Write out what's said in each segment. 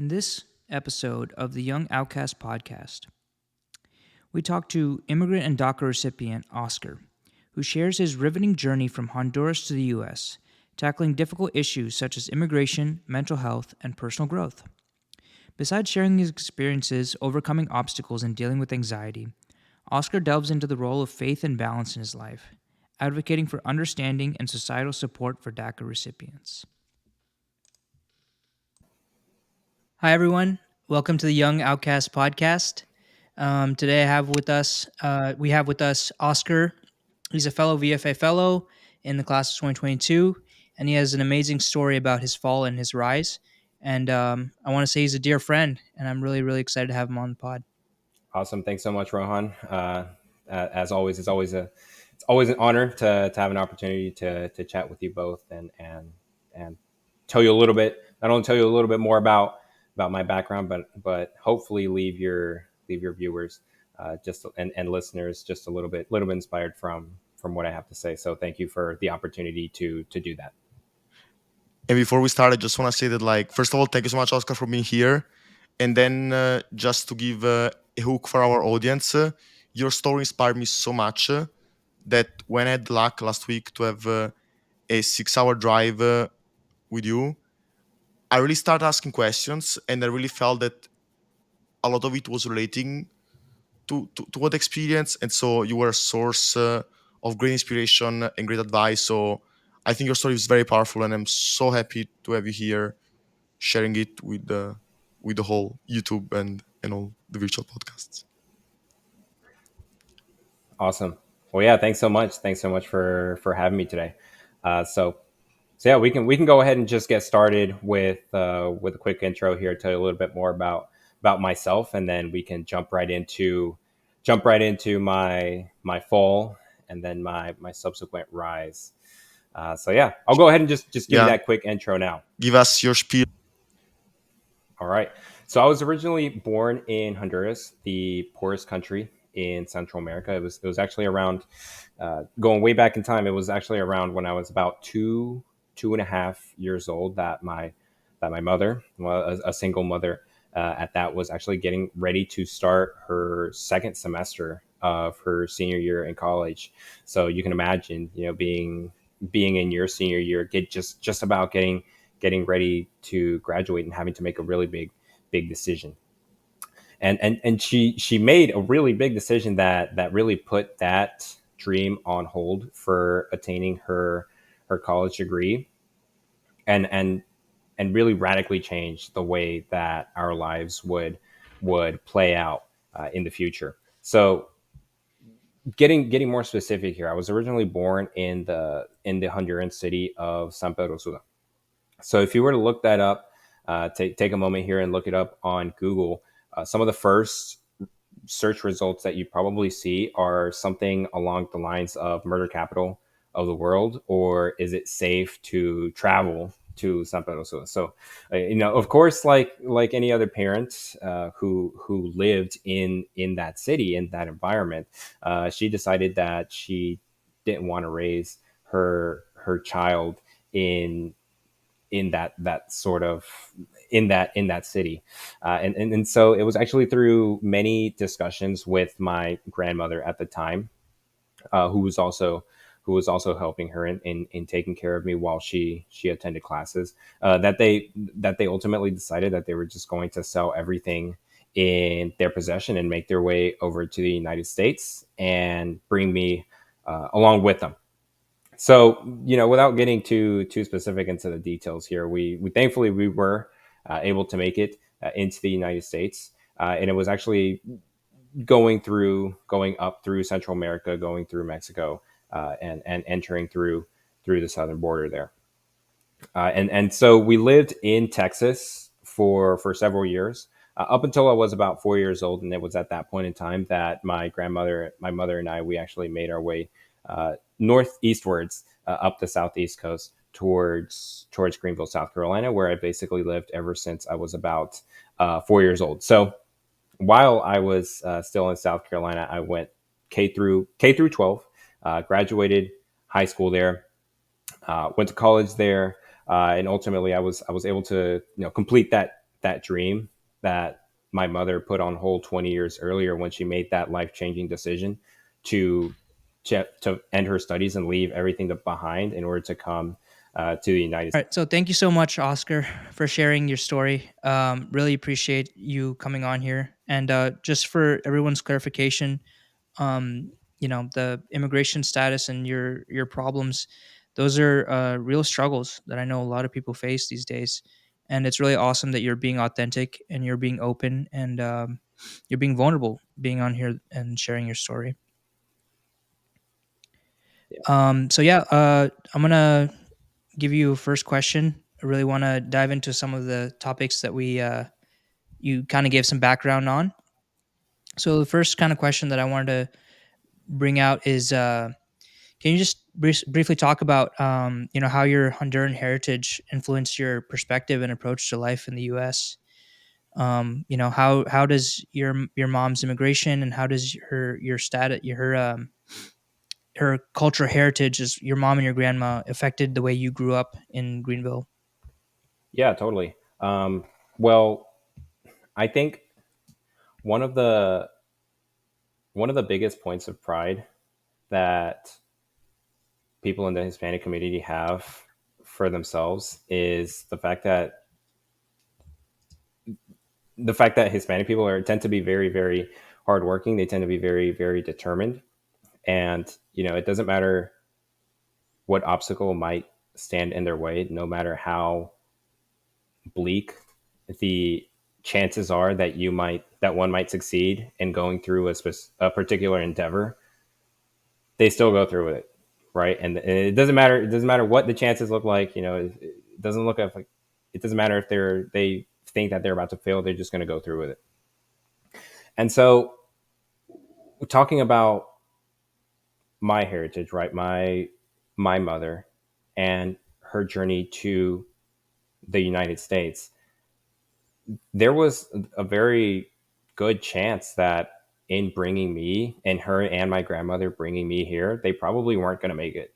In this episode of the Young Outcast podcast, we talk to immigrant and DACA recipient Oscar, who shares his riveting journey from Honduras to the U.S., tackling difficult issues such as immigration, mental health, and personal growth. Besides sharing his experiences overcoming obstacles and dealing with anxiety, Oscar delves into the role of faith and balance in his life, advocating for understanding and societal support for DACA recipients. Hi, everyone. Welcome to the Young Outcast podcast. Today, we have with us Oscar. He's a fellow VFA fellow in the class of 2022, and he has an amazing story about his fall and his rise. And I want to say he's a dear friend, and I'm really, really excited to have him on the pod. Awesome. Thanks so much, Rohan. As always, it's always an honor to have an opportunity to chat with you both and tell you a little bit, not only tell you a little bit more about my background, but hopefully leave your viewers and listeners just a little bit inspired from what I have to say. So thank you for the opportunity to do that. And before we start, I just want to say that, first of all, thank you so much, Oscar, for being here. And then just to give a hook for our audience, your story inspired me so much that when I had the luck last week to have a 6-hour drive with you, I really started asking questions, and I really felt that a lot of it was relating to what experience. And so you were a source of great inspiration and great advice. So I think your story is very powerful, and I'm so happy to have you here sharing it with the whole YouTube and all the virtual podcasts. Awesome. Well, yeah, thanks so much. Thanks so much for having me today. So yeah, we can go ahead and just get started with a quick intro here, tell you a little bit more about myself, and then we can jump right into my fall and then my subsequent rise. So yeah, I'll go ahead and just give you that quick intro now. Give us your spiel. All right. So I was originally born in Honduras, the poorest country in Central America. It was actually around going way back in time. It was actually around when I was about two and a half years old that my mother, well, a single mother at that, was actually getting ready to start her second semester of her senior year in college. So you can imagine, being in your senior year, just about getting ready to graduate and having to make a really big decision. And she made a really big decision that really put that dream on hold for attaining her college degree, and really radically changed the way that our lives would play out in the future. So getting more specific here, I was originally born in the Honduran city of San Pedro Sula. So if you were to look that up, take a moment here and look it up on Google. Some of the first search results that you probably see are something along the lines of murder capital of the world, or is it safe to travel to San Pedro Sula? So, of course, like any other parent who lived in that city, in that environment, she decided that she didn't want to raise her child in that sort of in that city, and so it was actually through many discussions with my grandmother at the time, who was also helping her in taking care of me while she attended classes, that they ultimately decided that they were just going to sell everything in their possession and make their way over to the United States and bring me along with them. So, without getting too specific into the details here, we thankfully we were able to make it into the United States, and it was actually going up through Central America, going through Mexico, and entering through the southern border there. And so we lived in Texas for several years, up until I was about 4 years old, and it was at that point in time that my mother and I, we actually made our way northeastwards, up the southeast coast towards Greenville, South Carolina, where I basically lived ever since I was about 4 years old. So while I was still in South Carolina, I went K through 12, graduated high school there, went to college there, and ultimately I was able to complete that dream that my mother put on hold 20 years earlier when she made that life changing decision to, to end her studies and leave everything behind in order to come to the United All States. right. So thank you so much, Oscar, for sharing your story. Really appreciate you coming on here. And just for everyone's clarification, um, the immigration status and your problems, those are real struggles that I know a lot of people face these days. And it's really awesome that you're being authentic and you're being open and you're being vulnerable, being on here and sharing your story. So yeah, I'm gonna give you a first question. I really want to dive into some of the topics that we you kind of gave some background on. So the first kind of question that I wanted to bring out is, can you just briefly talk about how your Honduran heritage influenced your perspective and approach to life in the U.S. How does your mom's immigration and how does your status her cultural heritage is your mom and your grandma affected the way you grew up in Greenville? Yeah, totally. Well, I think one of the one of the biggest points of pride that people in the Hispanic community have for themselves is the fact that Hispanic people tend to be very, very hardworking. They tend to be very, very determined, and it doesn't matter what obstacle might stand in their way, no matter how bleak the chances are that one might succeed in going through a particular endeavor, they still go through with it, right? And it doesn't matter. It doesn't matter what the chances look like. It doesn't look like it doesn't matter if they think that they're about to fail. They're just going to go through with it. And so, talking about my heritage, right? My mother and her journey to the United States, there was a very good chance that in bringing me and her and my grandmother bringing me here, they probably weren't going to make it.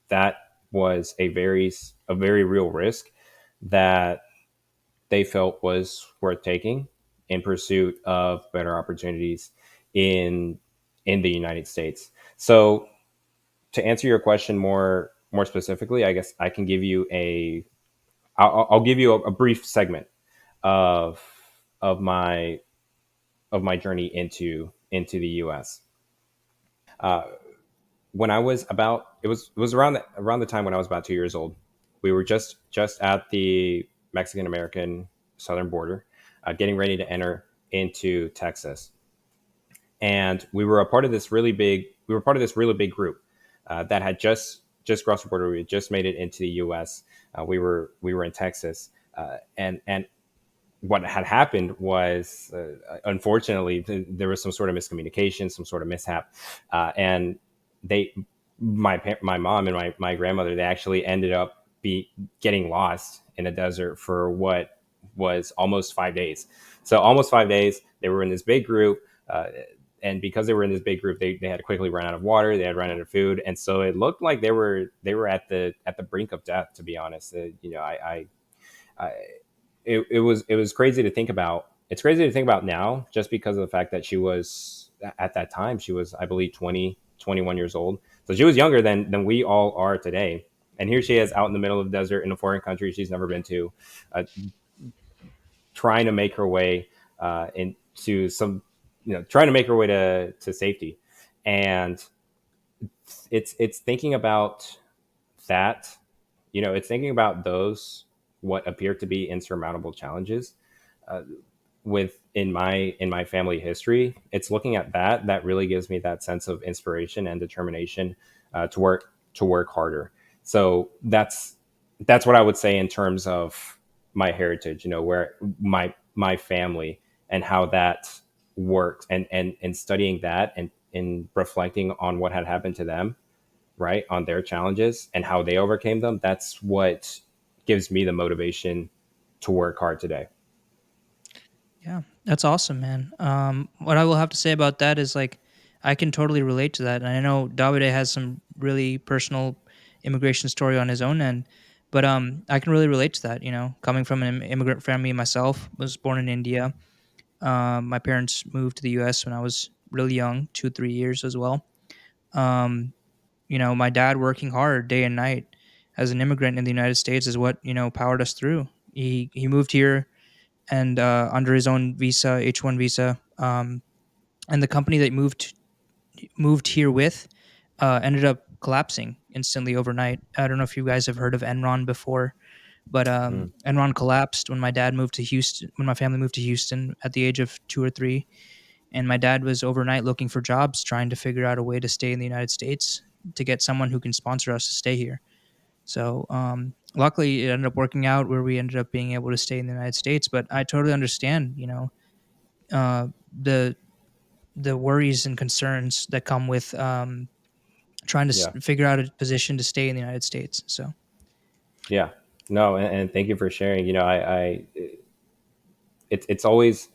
That was a very real risk that they felt was worth taking in pursuit of better opportunities in in the United States. So to answer your question more specifically, I guess I can give you I'll give you a brief segment of of my of my journey into the U.S. Uh, when I was about it was around the time when I was about 2 years old. We were just at the Mexican American southern border, getting ready to enter into Texas, and we were part of this really big group that had just crossed the border. We had just made it into the U.S. We were in Texas, and what had happened was, unfortunately, there was some sort of miscommunication, some sort of mishap, and they, my mom and my grandmother, they actually ended up be getting lost in a desert for what was almost 5 days. So almost 5 days, they were in this big group. And because they were in this big group, they had to quickly run out of water. They had run out of food, and so it looked like they were at the brink of death. To be honest, I it was crazy to think about. It's crazy to think about now, just because of the fact that she was at that time, she was, I believe, 20, 21 years old. So she was younger than we all are today. And here she is out in the middle of the desert in a foreign country she's never been to, uh, trying to make her way into some, trying to make her way to safety. And it's thinking about that, it's thinking about those, what appear to be insurmountable challenges, uh, in my family history. It's looking at that really gives me that sense of inspiration and determination, to work harder. So that's what I would say in terms of my heritage, where my family and how that worked, and studying that, and in reflecting on what had happened to them, right, on their challenges and how they overcame them. That's what gives me the motivation to work hard today. Yeah, that's awesome, man. What I will have to say about that is like, I can totally relate to that, and I know Davide has some really personal immigration story on his own end. But I can really relate to that. You know, coming from an immigrant family myself, was born in India. My parents moved to the U.S. when I was really young, 2 3 years as well. Um, you know, my dad working hard day and night as an immigrant in the United States is what, you know, powered us through. He moved here and under his own visa, H-1 visa, and the company that moved here with ended up collapsing instantly overnight. I don't know if you guys have heard of Enron before, but Mm. Enron collapsed when my dad moved to Houston. When my family moved to Houston at the age of 2 or 3, and my dad was overnight looking for jobs, trying to figure out a way to stay in the United States to get someone who can sponsor us to stay here. So luckily, it ended up working out where we ended up being able to stay in the United States. But I totally understand, you know, uh, the the worries and concerns that come with trying to Yeah. figure out a position to stay in the United States. So Yeah. No, and thank you for sharing. It's always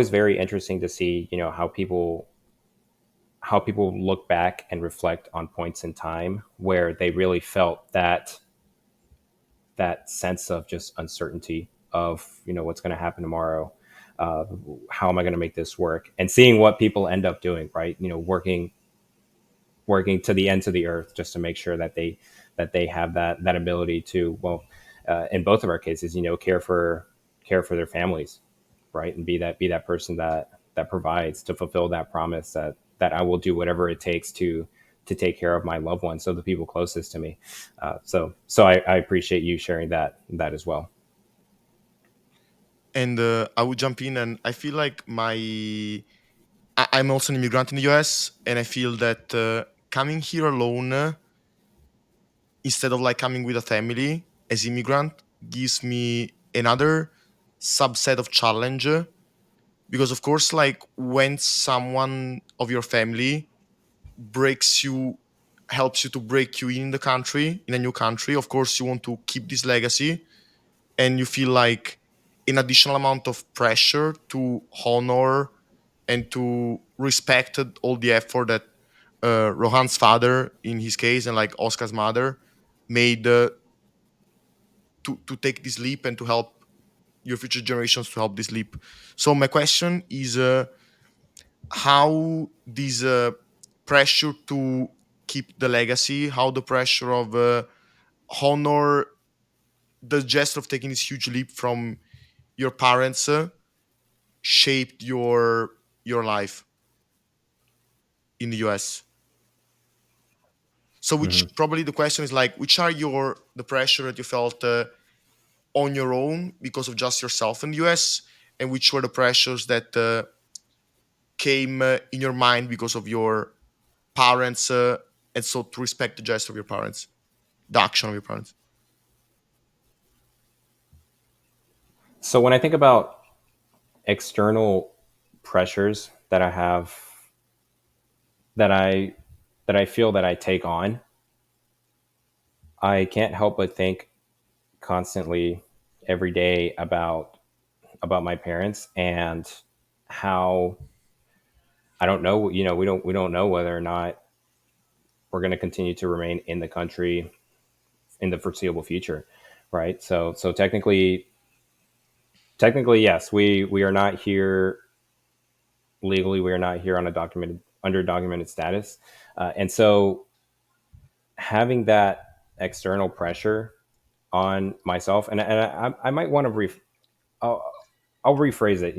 very interesting to see, how people look back and reflect on points in time where they really felt that sense of just uncertainty of, what's going to happen tomorrow. uh, how am I going to make this work, and seeing what people end up doing, right? Working to the ends of the earth just to make sure that they have that ability to, well, in both of our cases, care for their families, right? And be that person that provides, to fulfill that promise that I will do whatever it takes to take care of my loved ones, so the people closest to me. So I appreciate you sharing that as well. And I would jump in, and I feel like I'm also an immigrant in the US, and I feel that coming here alone, instead of like coming with a family as immigrant, gives me another subset of challenge, because of course, like when someone of your family breaks you helps you to break you in the country, in a new country, of course you want to keep this legacy, and you feel like an additional amount of pressure to honor and to respect all the effort that Rohan's father, in his case, and like Oscar's mother, made to take this leap and to help your future generations to help this leap. So my question is, how this pressure to keep the legacy, how the pressure of honor the gesture of taking this huge leap from your parents shaped your life in the US. So, which Hmm. probably the question is like, which are the pressure that you felt on your own because of just yourself in the US, and which were the pressures that came in your mind because of your parents, and so to respect the gesture of your parents, the action of your parents. So when I think about external pressures that I have, that I that I feel that I take on, I can't help but think constantly every day about my parents, and how, I don't know, we don't know whether or not we're going to continue to remain in the country in the foreseeable future, right? So technically, yes, we are not here legally. We are not here on a documented status, and so having that external pressure on myself, and I might want to I'll, I'll rephrase it.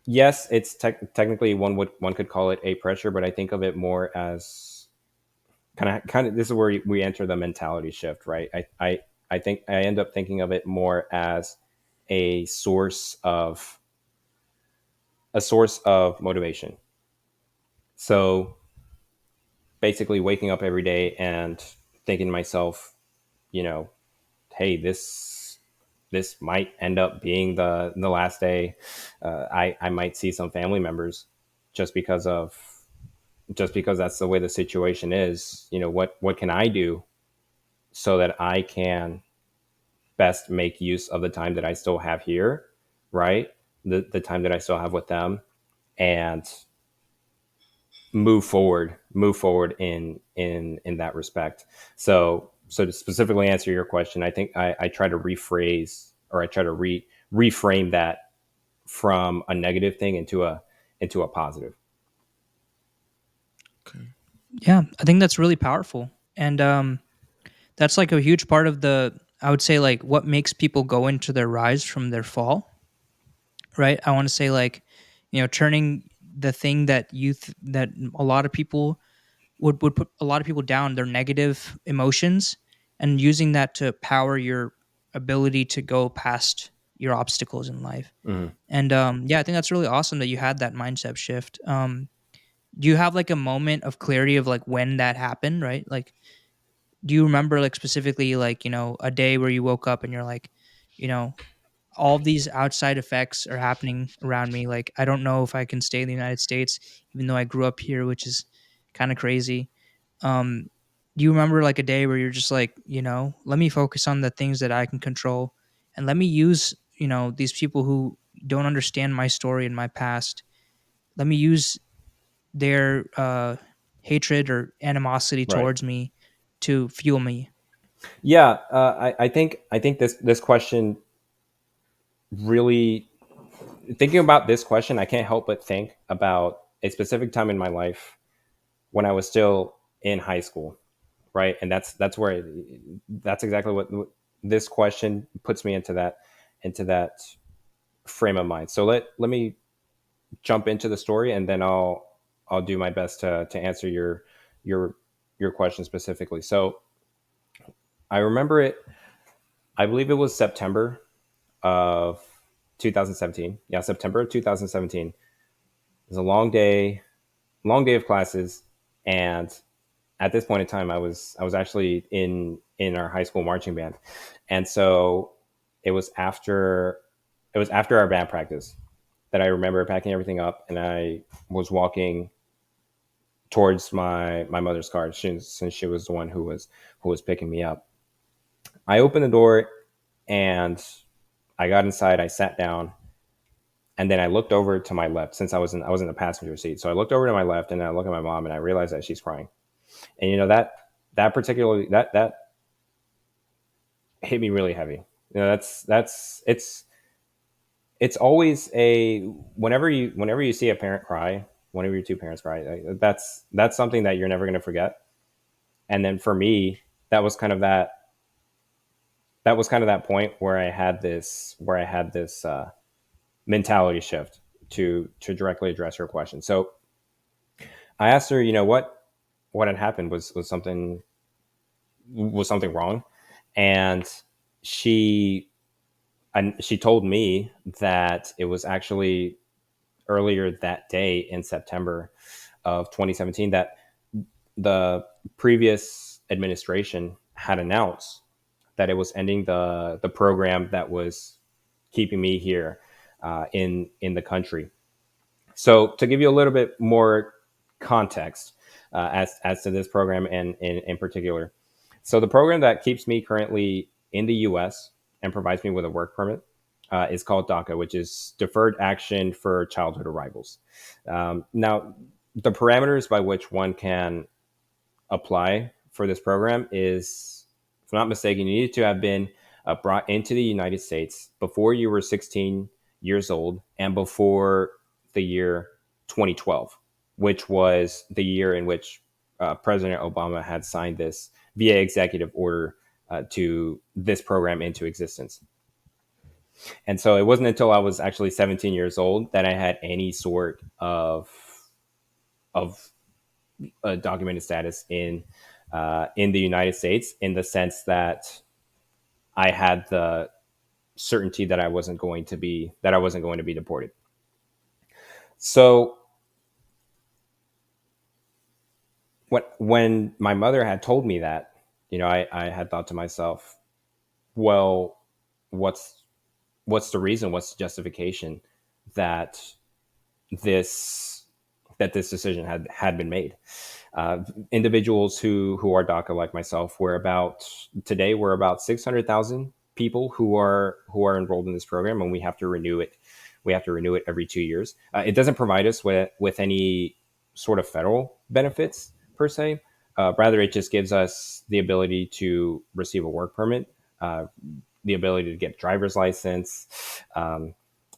Yes, it's technically, one could call it a pressure, but I think of it more as kind of this is where we enter the mentality shift, right? I think I end up thinking of it more as a source of motivation. So basically, waking up every day and thinking to myself, you know, hey, this might end up being the last day. I might see some family members, just because that's the way the situation is. What can I do so that I can best make use of the time that I still have here, right? The time that I still have with them, and move forward in that respect. So so to specifically answer your question, I think I try to rephrase, or I try to reframe that from a negative thing into a positive. Okay. Yeah, I think that's really powerful. And that's like a huge part of I would say, like, what makes people go into their rise from their fall, right? I want to say, like, turning the thing that a lot of people would put a lot of people down, their negative emotions, and using that to power your ability to go past your obstacles in life. Mhm. And yeah, I think that's really awesome that you had that mindset shift. Do you have like a moment of clarity of like when that happened, right? Like, do you remember like specifically, like, a day where you woke up and you're like, you know all of these outside effects are happening around me, like, I don't know if I can stay in the United States even though I grew up here, which is kind of crazy. um do you remember like a day where you're just like, let me focus on the things that I can control, and let me use, these people who don't understand my story and my past, let me use their hatred or animosity Right. towards me to fuel me? Yeah, I think this question really, thinking about this question, I can't help but think about a specific time in my life when I was still in high school, right? And that's where that's exactly what this question puts me into that frame of mind. So let me jump into the story, and then I'll do my best to answer your your question specifically. So I remember it. I believe it was September of 2017. Yeah, September of 2017. It was a long day of classes, and at this point in time, I was actually in our high school marching band, and so it was after it was after our band practice that I remember packing everything up, and I was walking towards my mother's car, since she was the one who was picking me up. I opened the door, and I got inside. I sat down, and then I looked over to my left, since I was in the passenger seat. So I looked over to my left, and I look at my mom, and I realized that she's crying. And that particularly that hit me really heavy. That's it's always a, whenever you see a parent cry, whenever your two parents cry, that's something that you're never going to forget. And then for me, that was kind of that point where I had this mentality shift to directly address your question. So I asked her, what had happened, was something wrong, and she she told me that it was actually earlier that day in September of 2017 that the previous administration had announced that it was ending the program that was keeping me here in the country. So to give you a little bit more context as to this program, and in particular, so the program that keeps me currently in the U.S. and provides me with a work permit is called DACA, which is Deferred Action for Childhood Arrivals. Now, the parameters by which one can apply for this program is, if I'm not mistaken, you need to have been brought into the United States before you were 16 years old and before the year 2012, which was the year in which President Obama had signed this via executive order to this program into existence. And so it wasn't until I was actually 17 years old that I had any sort of documented status in the United States, in the sense that I had the certainty that I wasn't going to be deported. So when my mother had told me that, I had thought to myself, well, what's the reason? What's the justification that this this decision had been made? Individuals who are DACA like myself, we're about 600,000 people who are enrolled in this program, and we have to renew it. We have to renew it every 2 years. It doesn't provide us with any sort of federal benefits per se, Rather, it just gives us the ability to receive a work permit, the ability to get a driver's license, um,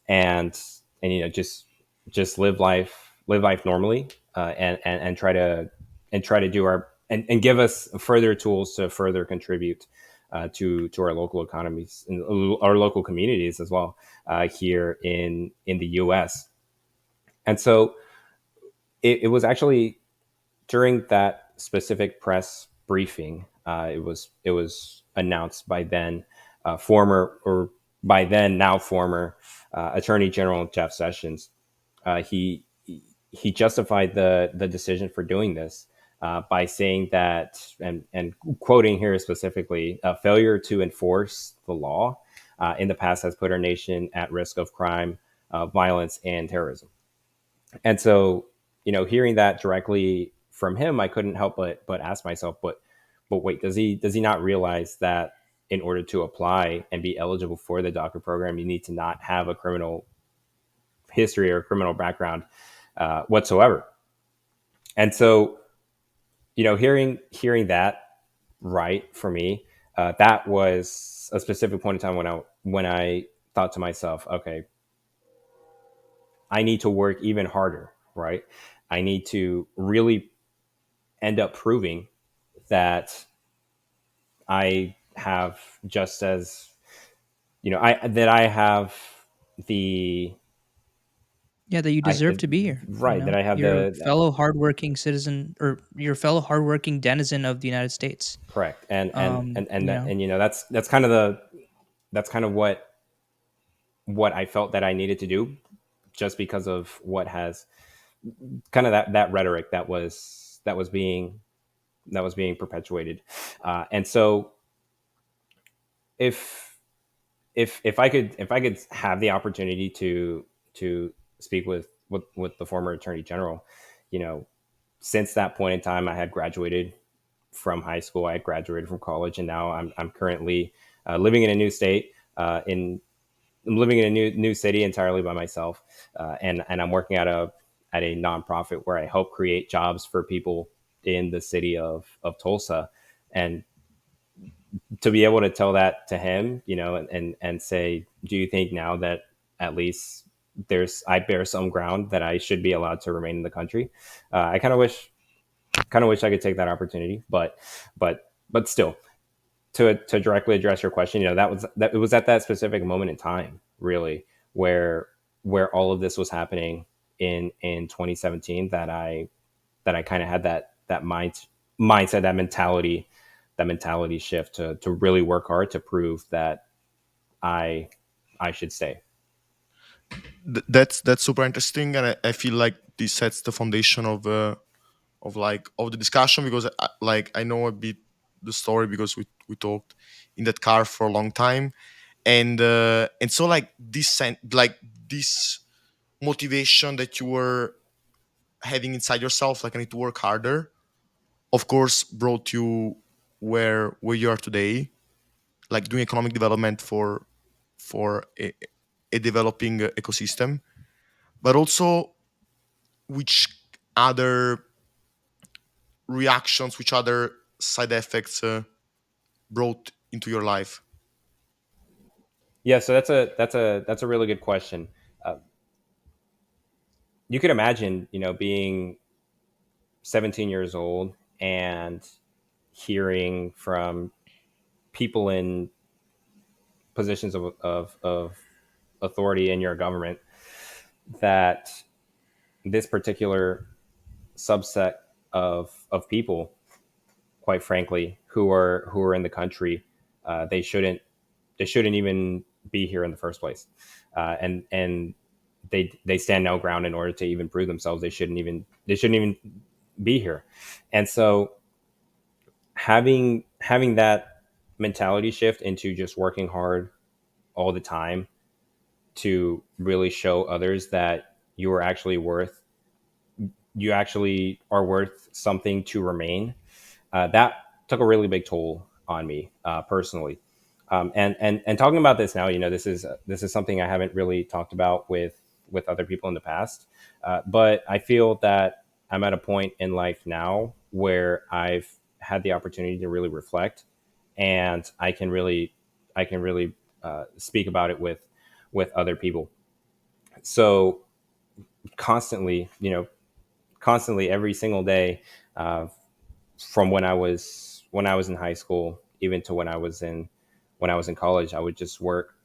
and just live life normally, and try to do and give us further tools to further contribute to our local economies and our local communities as well, here in the U.S. And so it was actually during that specific press briefing, it was announced by then former or by then now former Attorney General Jeff Sessions. He justified the decision for doing this by saying that, and quoting here specifically, failure to enforce the law in the past has put our nation at risk of crime, violence, and terrorism. And so, hearing that directly from him, I couldn't help but ask myself, but wait, does he not realize that in order to apply and be eligible for the DACA program, you need to not have a criminal history or criminal background whatsoever? And so, hearing that right for me, that was a specific point in time when I thought to myself, okay, I need to work even harder, right? I need to really end up proving that I have just as I have the Yeah, that you I deserve to be here. right that I have You're a the fellow hardworking citizen, or you're a fellow hardworking denizen of the United States. correct and You that know, and that's kind of what I felt that I needed to do, just because of what has kind of that rhetoric that was being perpetuated. And so if if I could have the opportunity to speak with the former attorney general, you know, since that point in time, I had graduated from high school, I had graduated from college, and now I'm currently living in a new state. I'm living in a new city entirely by myself, and I'm working at a nonprofit where I help create jobs for people in the city of Tulsa. And to be able to tell that to him, and say, do you think now that at least I bear some ground that I should be allowed to remain in the country? I kind of wish I could take that opportunity, but still, to directly address your question, that it was at that specific moment in time, really, where all of this was happening in 2017, that I kind of had that mindset, that mentality shift to really work hard to prove that I I should stay. That's super interesting, and I feel like this sets the foundation of the discussion, because I know a bit the story, because we talked in that car for a long time. And so, like, this motivation that you were having inside yourself, like, I need to work harder, of course brought you where you are today, like doing economic development for a developing ecosystem. But also, which other reactions, which other side effects brought into your life? Yeah, so that's a really good question. Uh, you could imagine, being 17 years old and hearing from people in positions of authority in your government that this particular subset of people, quite frankly, who are in the country, they shouldn't even be here in the first place, and they stand no ground in order to even prove themselves. They shouldn't even be here. And so having that mentality shift into just working hard all the time to really show others that you actually are worth something to remain, that took a really big toll on me, personally. And talking about this now, this is something I haven't really talked about with other people in the past. But I feel that I'm at a point in life now where I've had the opportunity to really reflect, and I can really speak about it with other people. So constantly, constantly every single day, uh, from when I was in high school, even to when I was in college, I would just work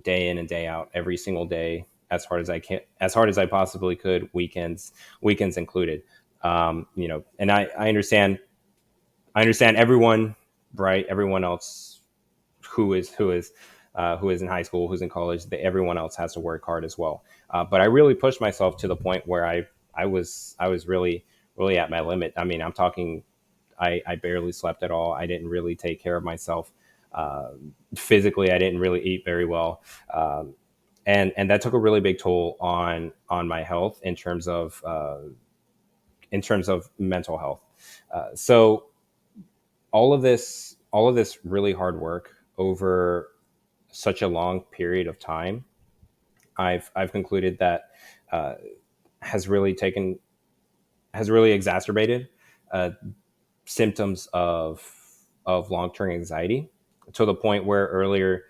day in and day out, every single day, as hard as I possibly could, weekends included. And I understand everyone, right? Everyone else who is in high school, who's in college, everyone else has to work hard as well. But I really pushed myself to the point where I was really at my limit. I mean, I'm talking. I barely slept at all. I didn't really take care of myself. Uh, Physically, I didn't really eat very well. And that took a really big toll on my health in terms of mental health. So all of this really hard work over such a long period of time, I've concluded that uh, has really taken has really exacerbated uh, symptoms of long term anxiety, to the point where earlier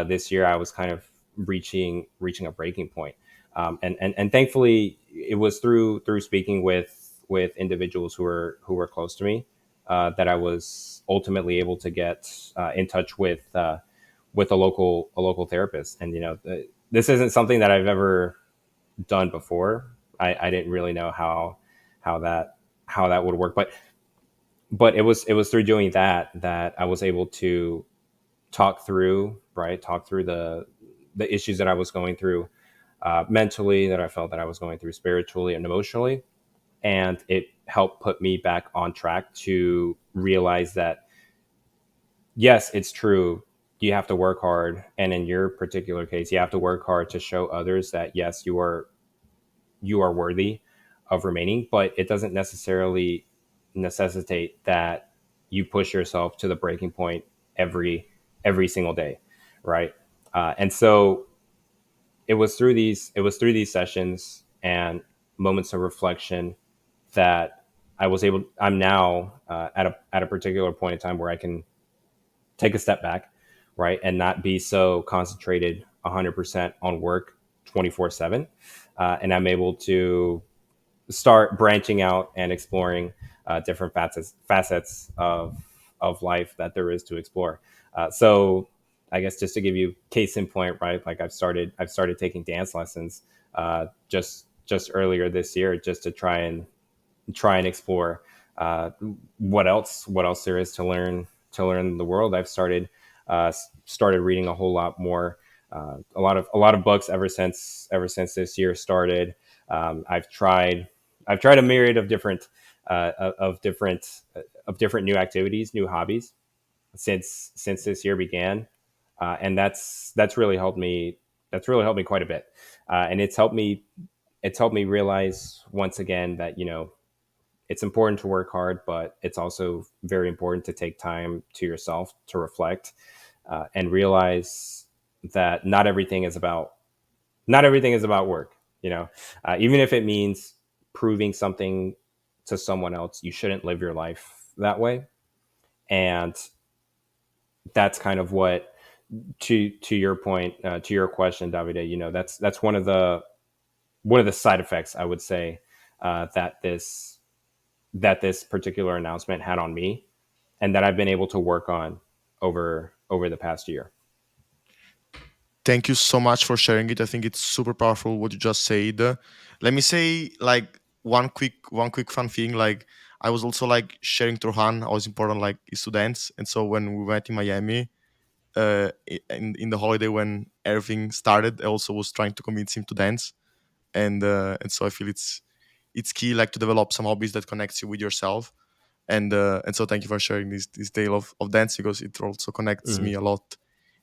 this year I was kind of reaching a breaking point. And thankfully it was through speaking with individuals who were close to me, that I was ultimately able to get in touch with a local therapist. And this isn't something that I've ever done before. I didn't really know how that how that would work, but it was through doing that I was able to talk through the issues that I was going through, mentally, that I felt that I was going through spiritually and emotionally. And it helped put me back on track to realize that, yes, it's true, you have to work hard, and in your particular case, you have to work hard to show others that, yes, you are worthy of remaining, but it doesn't necessarily necessitate that you push yourself to the breaking point every single day, right? And so it was through these sessions and moments of reflection that I'm now at a particular point in time where I can take a step back, right, and not be so concentrated 100% on work 24/7, and I'm able to start branching out and exploring different facets of life that there is to explore. So I guess, just to give you case in point, right? Like, I've started taking dance lessons just earlier this year, just to try and explore uh, what else there is to learn in the world. I've started reading a whole lot more, a lot of books ever since this year started. I've tried a myriad of different new activities, new hobbies, since this year began, and that's really helped me. That's really helped me quite a bit, and it's helped me realize once again that, it's important to work hard, but it's also very important to take time to yourself to reflect, and realize that not everything is about work. Even if it means proving something to someone else, you shouldn't live your life that way. And that's kind of what, to your point, to your question, Davide. That's one of the side effects, I would say, that this particular announcement had on me, and that I've been able to work on over the past year. Thank you so much for sharing it. I think it's super powerful what you just said. Let me say like one quick fun thing. Like I was also like sharing to Rohan. I was important like students, and so when we went in Miami, in the holiday when everything started, I also was trying to convince him to dance, and so I feel it's key like to develop some hobbies that connects you with yourself, and so thank you for sharing this tale of dance because it also connects Hmm. me a lot.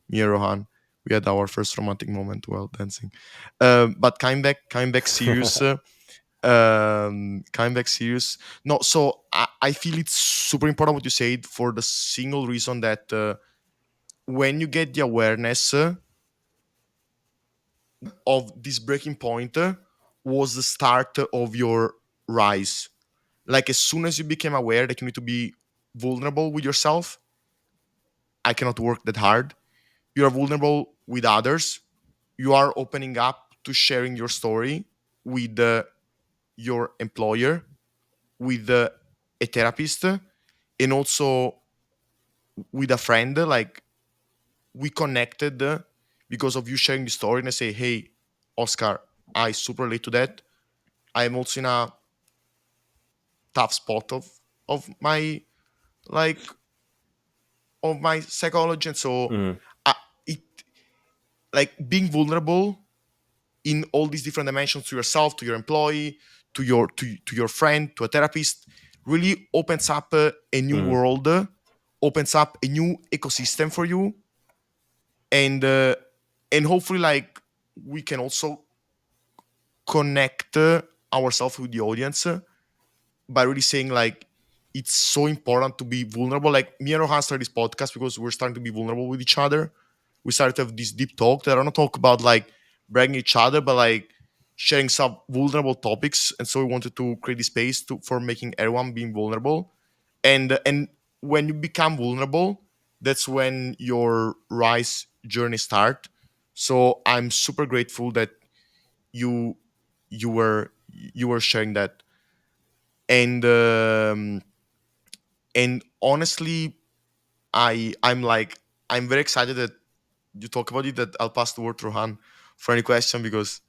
Me and Rohan, we had our first romantic moment while dancing. But coming back serious. Coming back serious. No, so I feel it's super important what you said for the single reason that when you get the awareness of this breaking point was the start of your rise. Like as soon as you became aware that you need to be vulnerable with yourself, I cannot work that hard. You are vulnerable with others. You are opening up to sharing your story with your employer, with a therapist, and also with a friend. Like we connected because of you sharing the story, and I say, hey, Oscar, I super relate to that. I am also in a tough spot of my like of my psychology, and so Mhm. I, it like being vulnerable in all these different dimensions to yourself, to your employee, to your friend, to a therapist, really opens up a new Mhm. world, opens up a new ecosystem for you, and uh, and hopefully like we can also connect ourselves with the audience by really saying like it's so important to be vulnerable. Like me and Rohan started this podcast because we're starting to be vulnerable with each other. We started to have this deep talk that I don't talk about like bragging each other, but like sharing some vulnerable topics. And so we wanted to create this space to for making everyone being vulnerable. And when you become vulnerable, that's when your rise journey start. So I'm super grateful that you you were sharing that. And um, and honestly, I'm very excited that you talk about it. That I'll pass the word to Rohan for any question because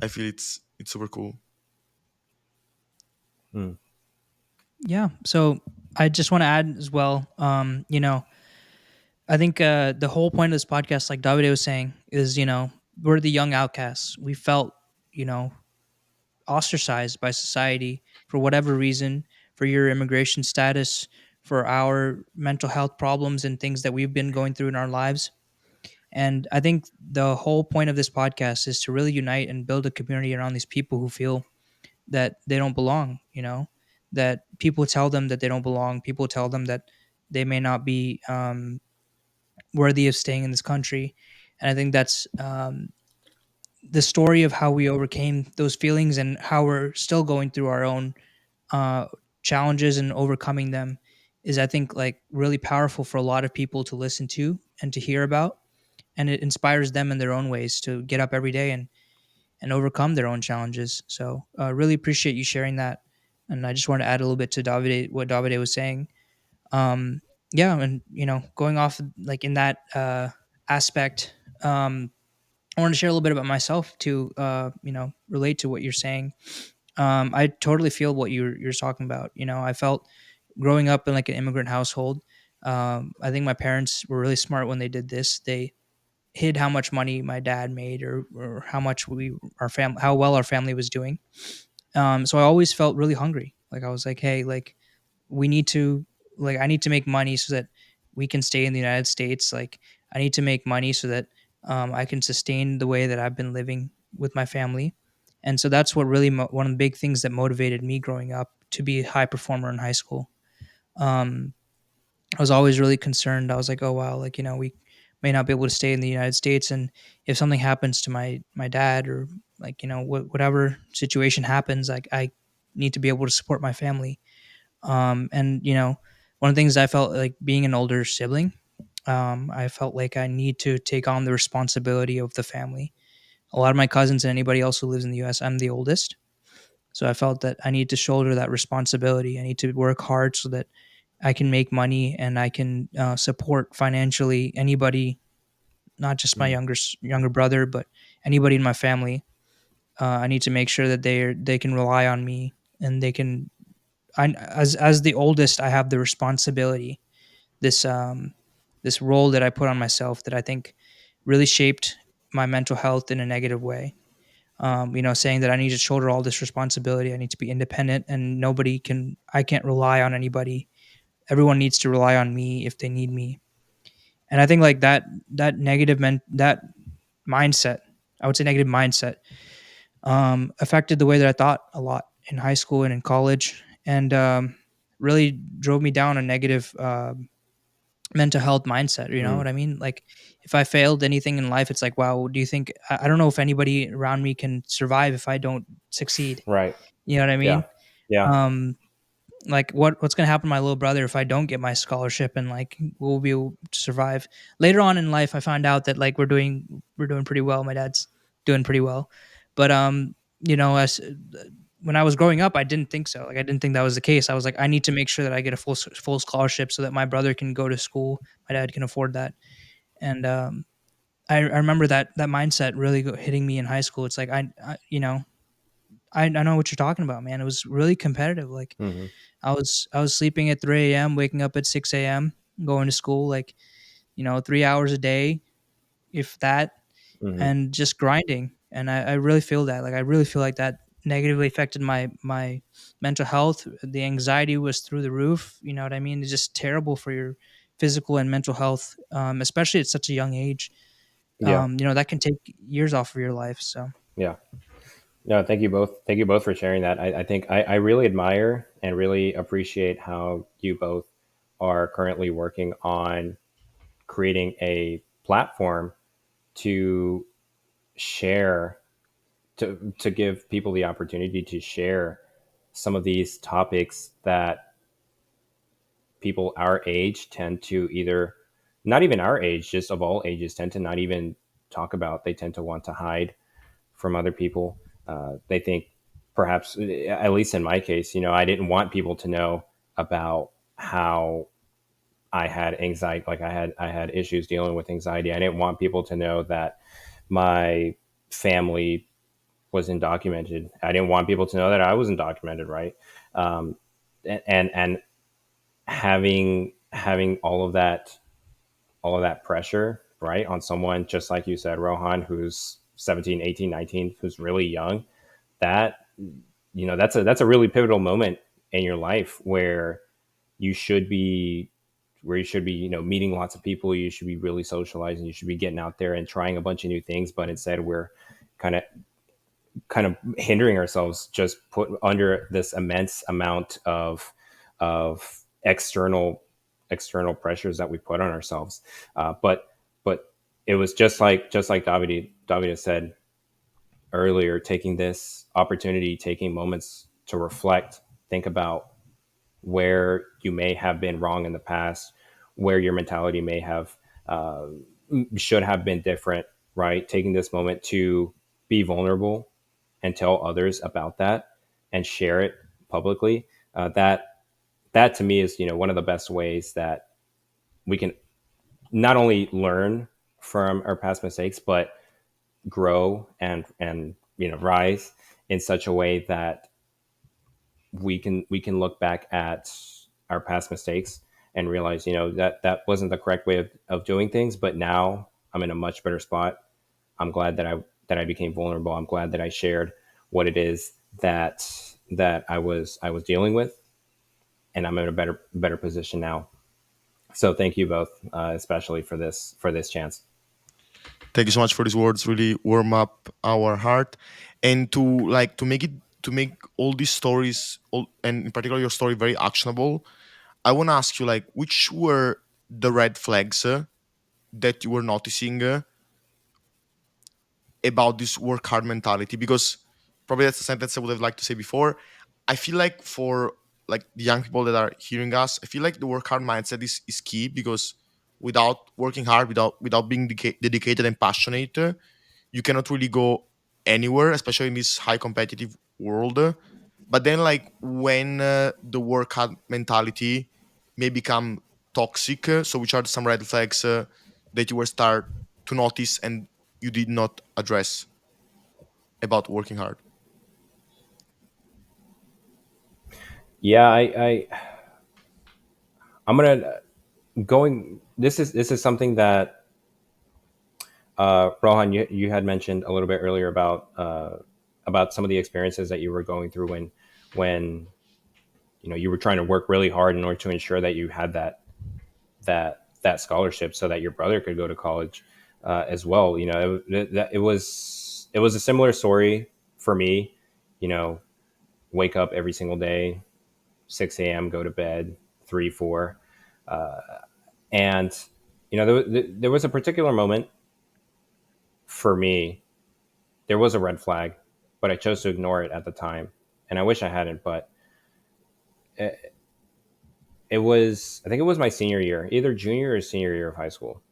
I feel it's super cool. Mhm. Yeah. So I just want to add as well. I think the whole point of this podcast, like Davide was saying, is we're the young outcasts. We felt you know ostracized by society for whatever reason, for your immigration status, for our mental health problems and things that we've been going through in our lives. And I think the whole point of this podcast is to really unite and build a community around these people who feel that they don't belong, that people tell them that they don't belong. People tell them that they may not be worthy of staying in this country. And I think that's the story of how we overcame those feelings and how we're still going through our own uh, challenges and overcoming them is, I think, like really powerful for a lot of people to listen to and to hear about. And it inspires them in their own ways to get up every day and overcome their own challenges. So, really appreciate you sharing that. And I just want to add a little bit to Davide, what Davide was saying. Um, yeah, and going off like in that aspect, I want to share a little bit about myself to relate to what you're saying. I totally feel what you're talking about. I felt growing up in like an immigrant household. I think my parents were really smart when they did this. They hid how much money my dad made, or how much how well our family was doing. So I always felt really hungry. Like I was like, hey, like we need to, like I need to make money so that we can stay in the United States. Like I need to make money so that I can sustain the way that I've been living with my family. And so that's what really one of the big things that motivated me growing up to be a high performer in high school. Um, I was always really concerned. I was like, oh wow, like we may not be able to stay in the United States, and if something happens to my dad, or like whatever situation happens, like I need to be able to support my family. And one of the things I felt like being an older sibling, I felt like I need to take on the responsibility of the family. A lot of my cousins and anybody else who lives in the U.S., I'm the oldest, so I felt that I need to shoulder that responsibility. I need to work hard so that I can make money and I can support financially anybody, not just my Mhm. younger brother, but anybody in my family. I need to make sure that they can rely on me, and they can. As the oldest, I have the responsibility, this this role that I put on myself that I think really shaped my mental health in a negative way. Saying that I need to shoulder all this responsibility. I need to be independent, and I can't rely on anybody. Everyone needs to rely on me if they need me. And I think like that mindset, I would say negative mindset, affected the way that I thought a lot in high school and in college, and really drove me down a negative mental health mindset. You know Mhm. what I mean? Like if I failed anything in life, it's like, wow, do you think I don't know if anybody around me can survive if I don't succeed. Right. You know what I Yeah. mean? Yeah. Um, like what's going to happen to my little brother if I don't get my scholarship, and like will we be able to survive? Later on in life I found out that like we're doing pretty well. My dad's doing pretty well. But as when I was growing up, I didn't think so. Like I didn't think that was the case. I was like, I need to make sure that I get a full scholarship so that my brother can go to school. My dad can afford that. And I remember that mindset really hitting me in high school. It's like I know what you're talking about, man. It was really competitive. Like Mm-hmm. I was sleeping at 3 a.m., waking up at 6 a.m., going to school, like 3 hours a day, if that, Mm-hmm. and just grinding. And I really feel that. Like I really feel like that negatively affected my mental health. The anxiety was through the roof. You know what I mean? It's just terrible for your physical and mental health, especially at such a young age. Yeah. That can take years off of your life. So Yeah. No, thank you both. Thank you both for sharing that. I think I really admire and really appreciate how you both are currently working on creating a platform to share, to give people the opportunity to share some of these topics that people our age tend to either, not even our age, just of all ages, tend to not even talk about. They tend to want to hide from other people. They think, perhaps, at least in my case, I didn't want people to know about how I had anxiety. Like I had issues dealing with anxiety. I didn't want people to know that my family was undocumented. I didn't want people to know that I was undocumented, right? Um, and having all of that pressure, right, on someone just like you said, Rohan, who's 17, 18, 19, who's really young, that that's a really pivotal moment in your life you should be where you should be meeting lots of people. You should be really socializing. You should be getting out there and trying a bunch of new things. But instead, we're kind of kind of hindering ourselves, just put under this immense amount of external pressures that we put on ourselves. But it was just like Davide said earlier, taking this opportunity, taking moments to reflect, think about where you may have been wrong in the past, where your mentality may have uh, should have been different, right? Taking this moment to be vulnerable and tell others about that and share it publicly. That to me is one of the best ways that we can not only learn from our past mistakes, but grow and rise in such a way that we can look back at our past mistakes and realize that wasn't the correct way of doing things, but now I'm in a much better spot. I'm glad that I became vulnerable. I'm glad that I shared what it is that I was dealing with, and I'm in a better position now. So thank you both, especially for this chance. Thank you so much for these words. Really warm up our heart, and to make all these stories, and in particular your story, very actionable. I want to ask you, like, which were the red flags that you were noticing about this work hard mentality? Because probably that's a sentence I would have liked to say before. I feel like for like the young people that are hearing us, I feel like the work hard mindset is key, because without working hard, without being dedicated and passionate, you cannot really go anywhere, especially in this high competitive world. But then, like, when the work hard mentality may become toxic, so which are some red flags that you will start to notice and you did not address about working hard? Yeah, I'm gonna going. This is something that Rohan, you had mentioned a little bit earlier about some of the experiences that you were going through when you were trying to work really hard in order to ensure that you had that scholarship so that your brother could go to college as well. It was a similar story for me. You know, wake up every single day, 6 a.m., go to bed 3, 4, and there was a particular moment for me. There was a red flag, but I chose to ignore it at the time, and I wish I hadn't. But it, it was, I think it was my senior year, either junior or senior year of high school.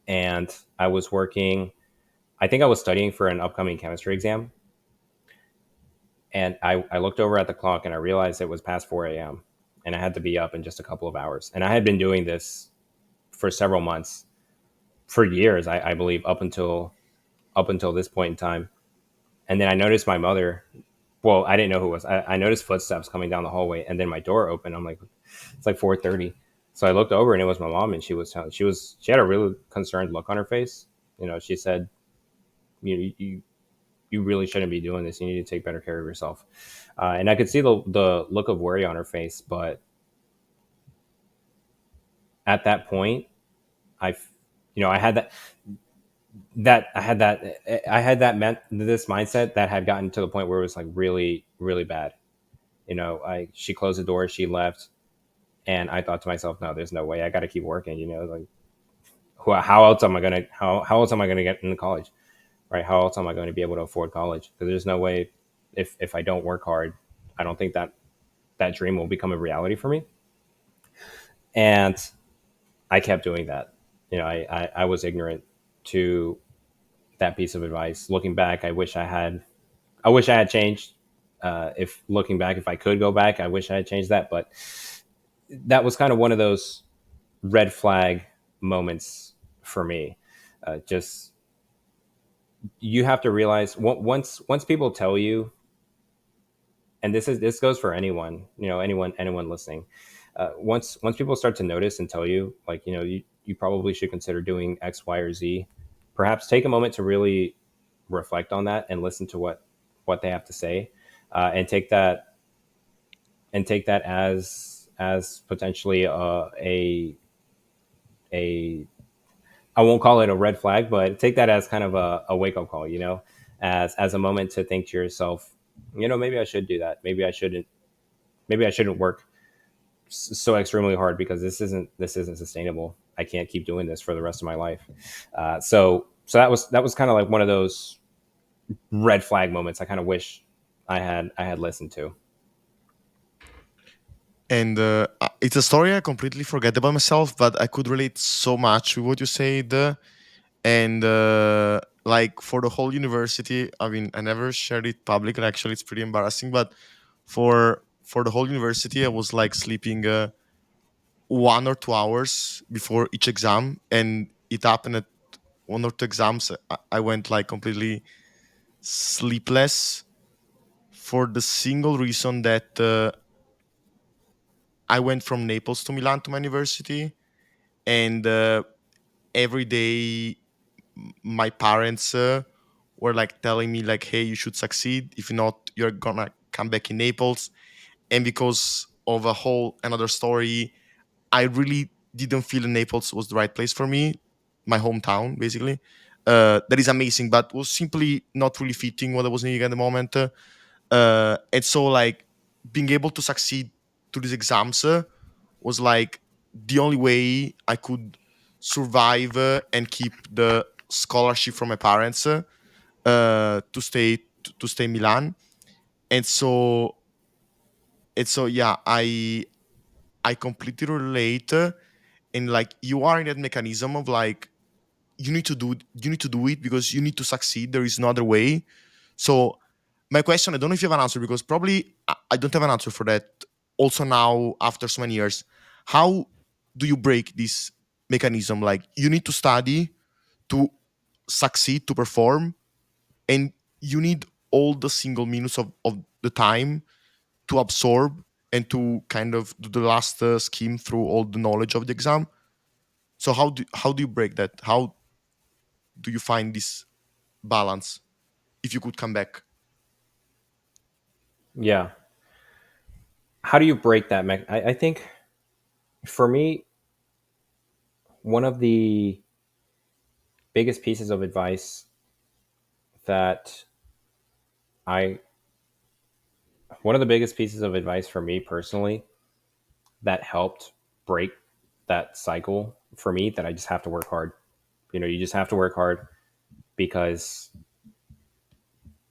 And I was working, I think I was studying for an upcoming chemistry exam. And I looked over at the clock and I realized it was past 4 a.m. and I had to be up in just a couple of hours. And I had been doing this for several months, for years, I believe, up until this point in time. And then I noticed my mother. Well, I didn't know who it was. I noticed footsteps coming down the hallway, and then my door opened. I'm like, it's like 4:30. So I looked over, and it was my mom, and she had a really concerned look on her face. She said, you really shouldn't be doing this. You need to take better care of yourself. And I could see the look of worry on her face, but at that point, I, I had this mindset that had gotten to the point where it was like really, really bad. She closed the door, she left, and I thought to myself, no, there's no way. I got to keep working. Like how else am I gonna how else am I gonna get into college, right? How else am I going to be able to afford college? Because there's no way, if I don't work hard, I don't think that dream will become a reality for me. And I kept doing that. I was ignorant to that piece of advice. Looking back, I wish I had changed. If looking back, if I could go back, I wish I had changed that. But that was kind of one of those red flag moments for me. Just you have to realize once people tell you, and this goes for anyone, anyone listening. Once people start to notice and tell you, like, you probably should consider doing X, Y, or Z. Perhaps take a moment to really reflect on that and listen to what they have to say, and take that as potentially a I won't call it a red flag, but take that as kind of a wake up call, as a moment to think to yourself, maybe I should do that. Maybe I shouldn't work so extremely hard, because this isn't sustainable. I can't keep doing this for the rest of my life. So that was kind of like one of those red flag moments I kind of wish I had listened to. And it's a story I completely forget about myself, but I could relate so much with what you said. And like for the whole university, I mean, I never shared it publicly. Actually, it's pretty embarrassing. But for the whole university, I was like sleeping 1 or 2 hours before each exam, and it happened at 1 or 2 exams. I went like completely sleepless for the single reason that I went from Naples to Milan to my university, and every day my parents were like telling me like, "Hey, you should succeed. If not, you're gonna come back in Naples." And because of a whole another story, I really didn't feel Naples was the right place for me, my hometown basically. That is amazing, but was simply not really fitting what I was needing at the moment. And so like being able to succeed to these exams was like the only way I could survive and keep the scholarship from my parents to stay in Milan. And so yeah, I completely relate. And like you are in that mechanism of like you need to do it because you need to succeed. There is no other way. So my question, I don't know if you have an answer because probably I don't have an answer for that. Also now after so many years, how do you break this mechanism? Like you need to study to succeed, to perform, and you need all the single minutes of the time to absorb and to kind of do the last scheme through all the knowledge of the exam. So how do you break that? How do you find this balance if you could come back? Yeah. How do you break that? I think for me, one of the biggest pieces of advice that I, one of the biggest pieces of advice for me personally that helped break that cycle for me, that I just have to work hard. You just have to work hard, because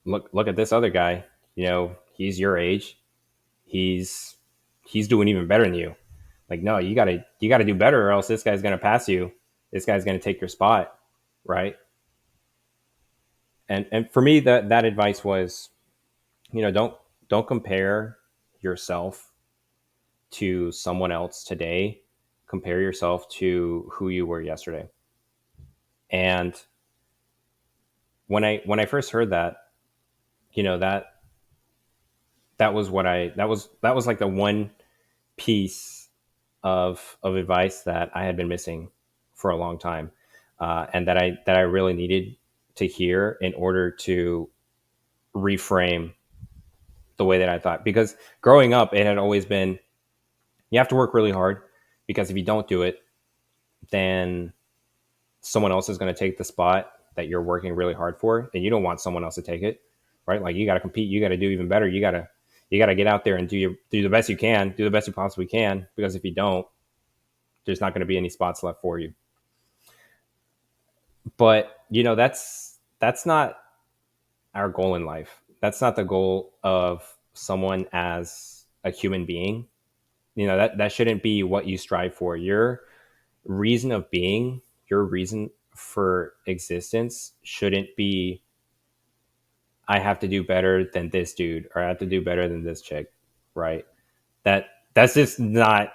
look at this other guy. He's your age. He's he's doing even better than you. Like, no, you gotta do better, or else this guy's gonna pass you. This guy's gonna take your spot, right? And for me, that advice was, don't compare yourself to someone else today. Compare yourself to who you were yesterday. And when I first heard that, that was what I that was like the one piece of advice that I had been missing for a long time, and that I really needed to hear in order to reframe the way that I thought. Because growing up, it had always been, you have to work really hard, because if you don't do it, then someone else is going to take the spot that you're working really hard for, and you don't want someone else to take it, right? Like, you got to compete, you got to do even better, you got to get out there and do the best you can, do the best you possibly can, because if you don't, there's not going to be any spots left for you. But that's not our goal in life. That's not the goal of someone as a human being. That shouldn't be what you strive for. Your reason of being, your reason for existence shouldn't be, I have to do better than this dude, or I have to do better than this chick, right? That's just not,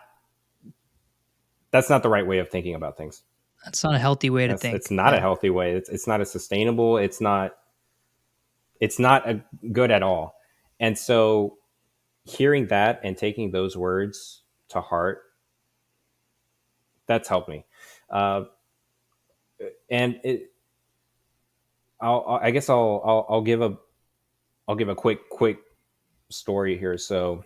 that's not the right way of thinking about things. That's not a healthy way to think. It's not a healthy way. It's not a sustainable. It's not good at all. And so, hearing that and taking those words to heart, that's helped me. And I guess I'll give a quick story here. So,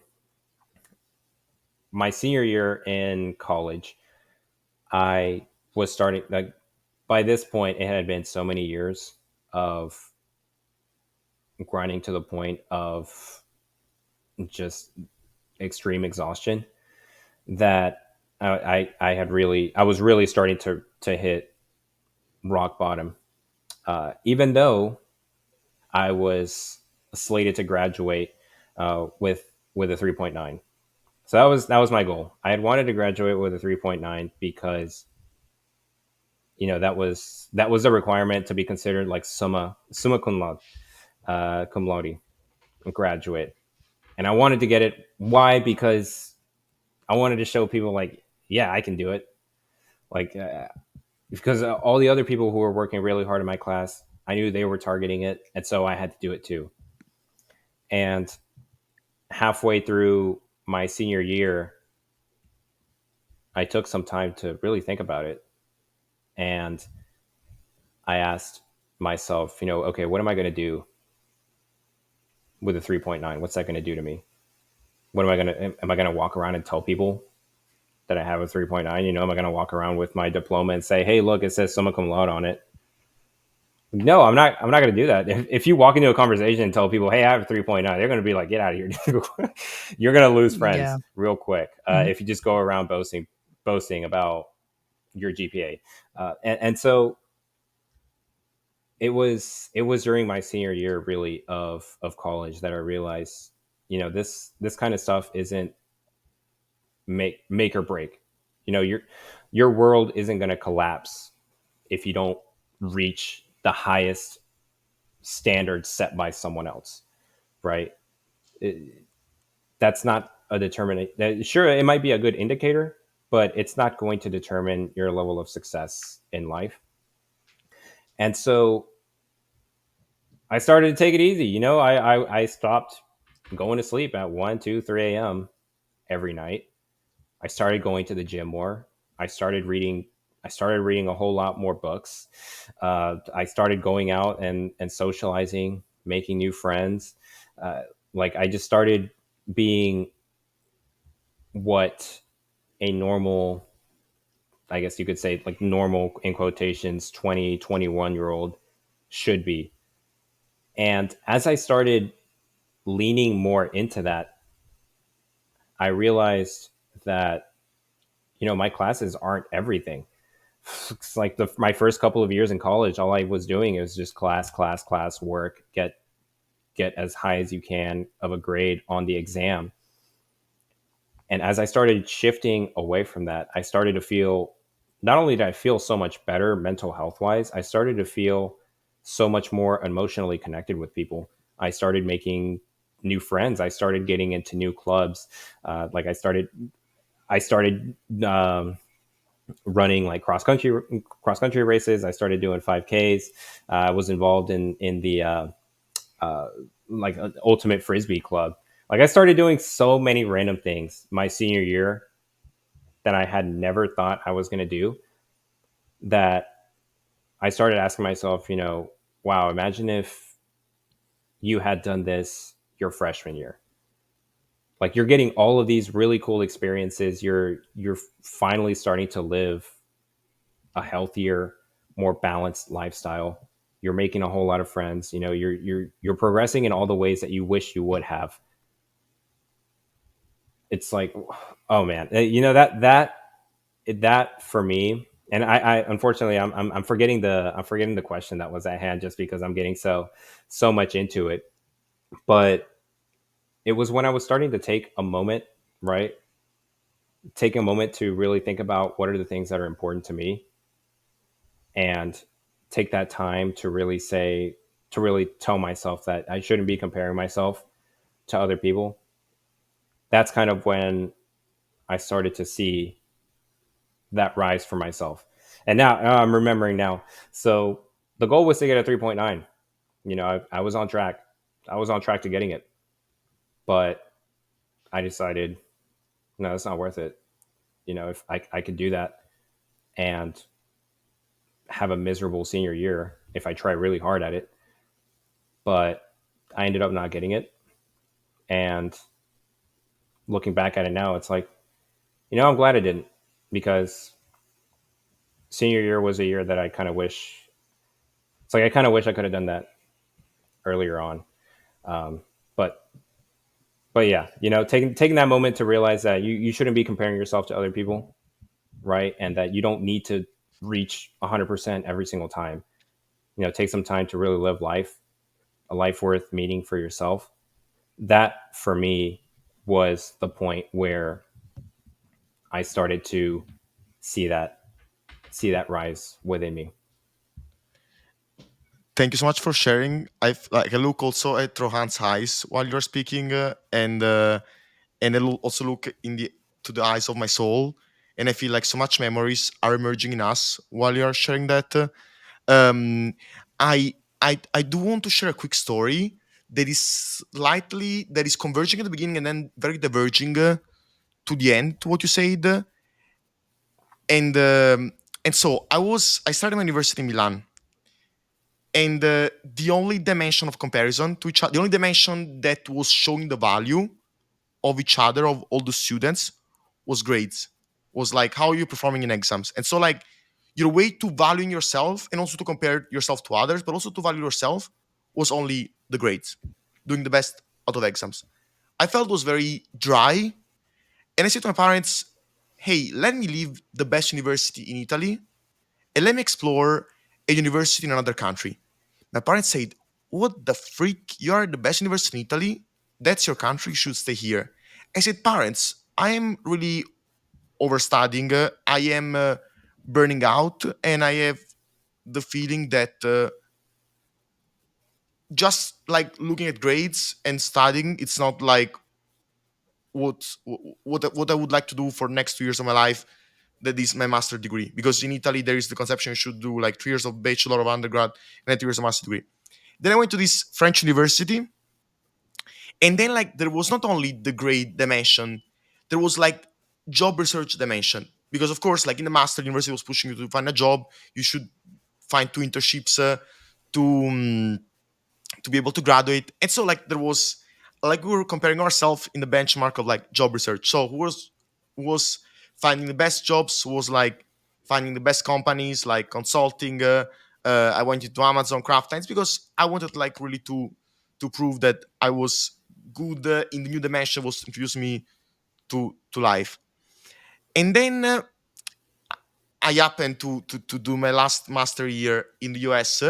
my senior year in college, I was starting, like, by this point, it had been so many years of grinding to the point of just extreme exhaustion that I was really starting to hit rock bottom. Even though I was slated to graduate with a 3.9. So that was my goal. I had wanted to graduate with a 3.9 because that was a requirement to be considered like summa cum laude graduate. And I wanted to get it. Why? Because I wanted to show people, like, yeah, I can do it. Like, because all the other people who were working really hard in my class, I knew they were targeting it, and so I had to do it too. And halfway through my senior year, I took some time to really think about it. And I asked myself, okay, what am I going to do with a 3.9? What's that going to do to me? Am I going to walk around and tell people that I have a 3.9? Am I going to walk around with my diploma and say, hey, look, it says summa cum laude on it? No, I'm not going to do that. If you walk into a conversation and tell people, hey, I have a 3.9, they're going to be like, get out of here. You're going to lose friends real quick if you just go around boasting about your GPA. And so it was during my senior year, really, of college, that I realized, this kind of stuff isn't make or break. Your world isn't going to collapse if you don't reach the highest standards set by someone else, right? That's not a determinant. Sure, it might be a good indicator, but it's not going to determine your level of success in life. And so I started to take it easy. I stopped going to sleep at 1, 2, 3 a.m. every night. I started going to the gym more. I started reading a whole lot more books. I started going out and socializing, making new friends. Like, I just started being what a normal, I guess you could say, like, normal in quotations, 20, 21-year-old should be. And as I started leaning more into that, I realized that, my classes aren't everything. It's like my first couple of years in college, all I was doing was just class, work, get as high as you can of a grade on the exam. And as I started shifting away from that, I started to feel, not only did I feel so much better mental health wise, I started to feel so much more emotionally connected with people. I started making new friends. I started getting into new clubs. Like I started running like cross country races. I started doing 5Ks. I was involved in the uh, like ultimate frisbee club. Like I started doing so many random things my senior year that I had never thought I was going to do, that I started asking myself, wow, imagine if you had done this your freshman year. Like you're getting all of these really cool experiences. You're finally starting to live a healthier, more balanced lifestyle. You're making a whole lot of friends. You're progressing in all the ways that you wish you would have. It's like, oh man, that for me. And I unfortunately I'm forgetting the question that was at hand, just because I'm getting so much into it. But it was when I was starting to take a moment, right? Take a moment to really think about what are the things that are important to me, and take that time to really tell myself that I shouldn't be comparing myself to other people. That's kind of when I started to see that rise for myself. And now I'm remembering now. So the goal was to get a 3.9. I was on track. I was on track to getting it, but I decided, no, it's not worth it. If I could do that and have a miserable senior year if I try really hard at it, but I ended up not getting it. And looking back at it now, it's like, I'm glad I didn't, because senior year was a year that I kind of wish, it's like I kind of wish I could have done that earlier on. Um, but yeah, taking that moment to realize that you shouldn't be comparing yourself to other people, right? And that you don't need to reach 100% every single time. Take some time to really live life, a life worth meaning for yourself. That for me was the point where I started to see that rise within me. Thank you so much for sharing. I look also at Rohan's eyes while you're speaking, and I also look in the to the eyes of my soul, and I feel like so much memories are emerging in us while you're sharing that. Um, I do want to share a quick story that is converging at the beginning and then very diverging to the end to what you said, and um, and so I started my university in Milan, and the only dimension of comparison to each other, the only dimension that was showing the value of each other, of all the students, was grades. Was like, how are you performing in exams? And so like your way to valuing yourself and also to compare yourself to others, but also to value yourself, was only the grades, doing the best out of exams. I felt it was very dry. And I said to my parents, hey, let me leave the best university in Italy and let me explore a university in another country. My parents said, what the freak? You are the best university in Italy? That's your country. You should stay here. I said, parents, I am really overstudying. I am burning out. And I have the feeling that just like looking at grades and studying, it's not like what I would like to do for next 2 years of my life. That is my master degree. Because in Italy, there is the conception you should do like 3 years of bachelor of undergrad and then 2 years of master degree. Then I went to this French university. And then like there was not only the grade dimension, there was like job research dimension. Because of course, like in the master, university was pushing you to find a job. You should find 2 internships to to be able to graduate. And so like there was like we were comparing ourselves in the benchmark of like job research. So who was finding the best jobs, who was like finding the best companies like consulting. I went into Amazon Craft Times because I wanted like really to prove that I was good in the new dimension, was introducing me to life. And then I happened to do my last master year in the US,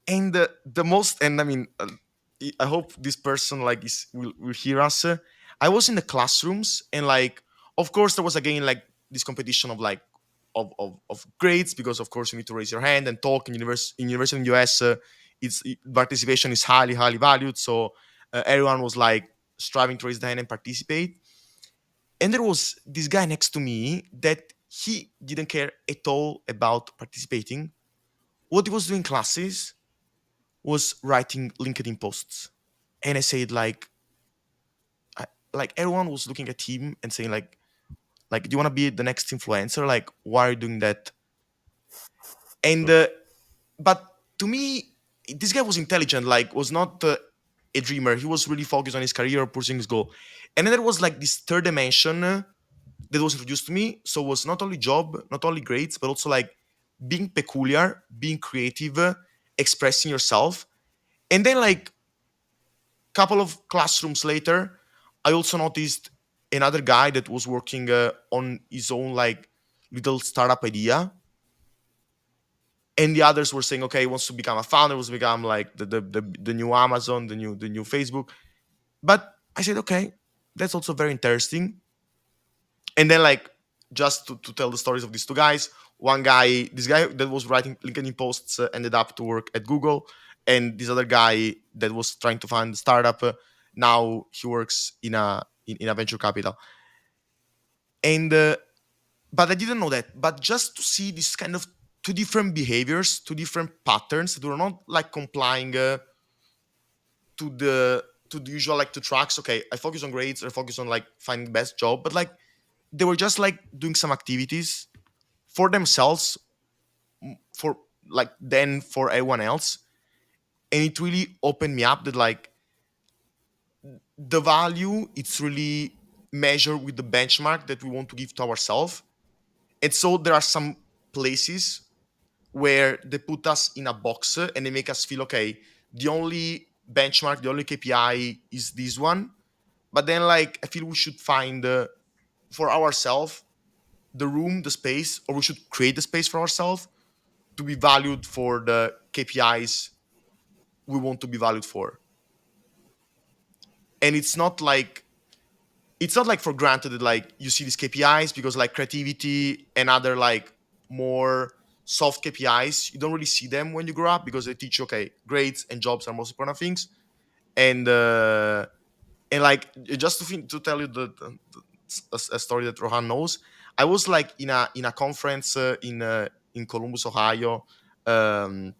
and the most, and I mean, I hope this person like will hear us. I was in the classrooms, and like, of course, there was again like this competition of like of grades, because of course you need to raise your hand and talk in university in US. Participation is highly valued, so everyone was like striving to raise the hand and participate. And there was this guy next to me that he didn't care at all about participating. What he was doing in classes was writing LinkedIn posts. And I said like everyone was looking at him and saying like, do you want to be the next influencer? Like, why are you doing that? And but to me, this guy was intelligent. Like, was not a dreamer. He was really focused on his career, pursuing his goal. And then there was like this third dimension that was introduced to me. So it was not only job, not only grades, but also like being peculiar, being creative, expressing yourself. And then like couple of classrooms later, I also noticed another guy that was working on his own like little startup idea, and the others were saying, okay, he wants to become a founder, wants to become like the new Amazon, the new Facebook. But I said, okay, that's also very interesting. And then like, just to tell the stories of these two guys, one guy, this guy that was writing LinkedIn posts, ended up to work at Google, and this other guy that was trying to find a startup, now he works in a venture capital. And but I didn't know that. But just to see this kind of two different behaviors, two different patterns that were not like complying to the usual like two tracks. Okay, I focus on grades, I focus on like finding the best job, but like they were just like doing some activities for themselves, for like then for everyone else. And it really opened me up that like the value, it's really measured with the benchmark that we want to give to ourselves. And so there are some places where they put us in a box, and they make us feel, okay, the only benchmark, the only KPI is this one. But then like I feel we should find for ourselves the room, the space, or we should create the space for ourselves to be valued for the KPIs we want to be valued for. And it's not like for granted that like you see these KPIs, because like creativity and other like more soft KPIs, you don't really see them when you grow up, because they teach you, okay, grades and jobs are most important things. And like, just to tell you a story that Rohan knows, I was like in a conference in Columbus, Ohio, um,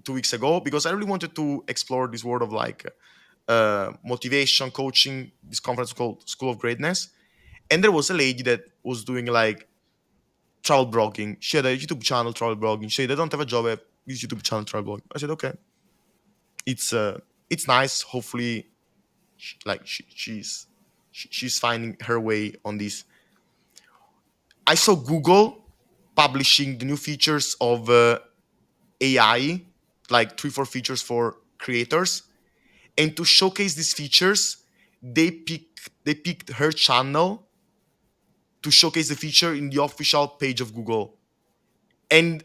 2 weeks ago, because I really wanted to explore this world of like motivation coaching. This conference called School of Greatness, and there was a lady that was doing like travel blogging. She had a YouTube channel, travel blogging. She said, I don't have a job at this YouTube channel, travel blogging. I said, okay, it's nice. Hopefully, she's finding her way on this. I saw Google publishing the new features of AI, like 3 4 features for creators, and to showcase these features, they picked her channel to showcase the feature in the official page of Google. And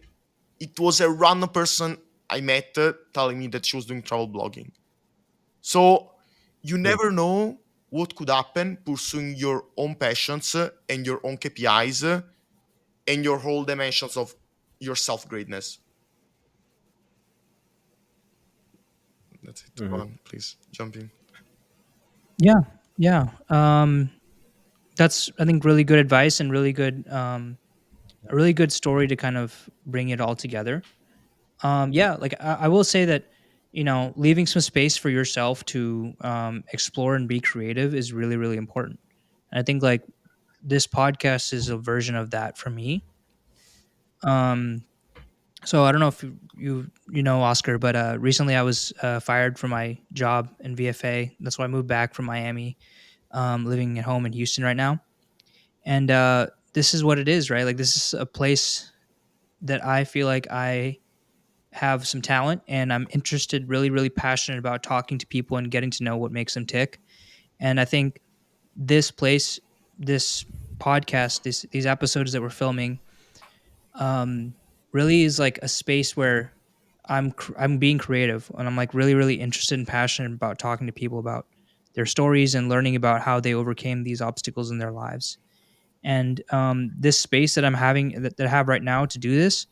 it was a random person I met telling me that she was doing travel blogging. So you Hmm. never know what could happen pursuing your own passions and your own KPIs and your whole dimensions of your self greatness. That's it. Mhm. Ron, please jump in. Yeah, yeah. That's, I think, really good advice and a really good story to kind of bring it all together. Yeah, like I will say that, leaving some space for yourself to explore and be creative is really, really important. And I think like this podcast is a version of that for me. Um, so I don't know if you know Oscar, but recently I was fired from my job in VFA. That's why I moved back from Miami, living at home in Houston right now. And this is what it is, right? Like this is a place that I feel like I have some talent and I'm interested, really, really passionate about talking to people and getting to know what makes them tick. And I think this place, this podcast, these episodes that we're filming, um, really is like a space where I'm being creative and I'm like really, really interested and passionate about talking to people about their stories and learning about how they overcame these obstacles in their lives. And this space that I'm having that I have right now to do this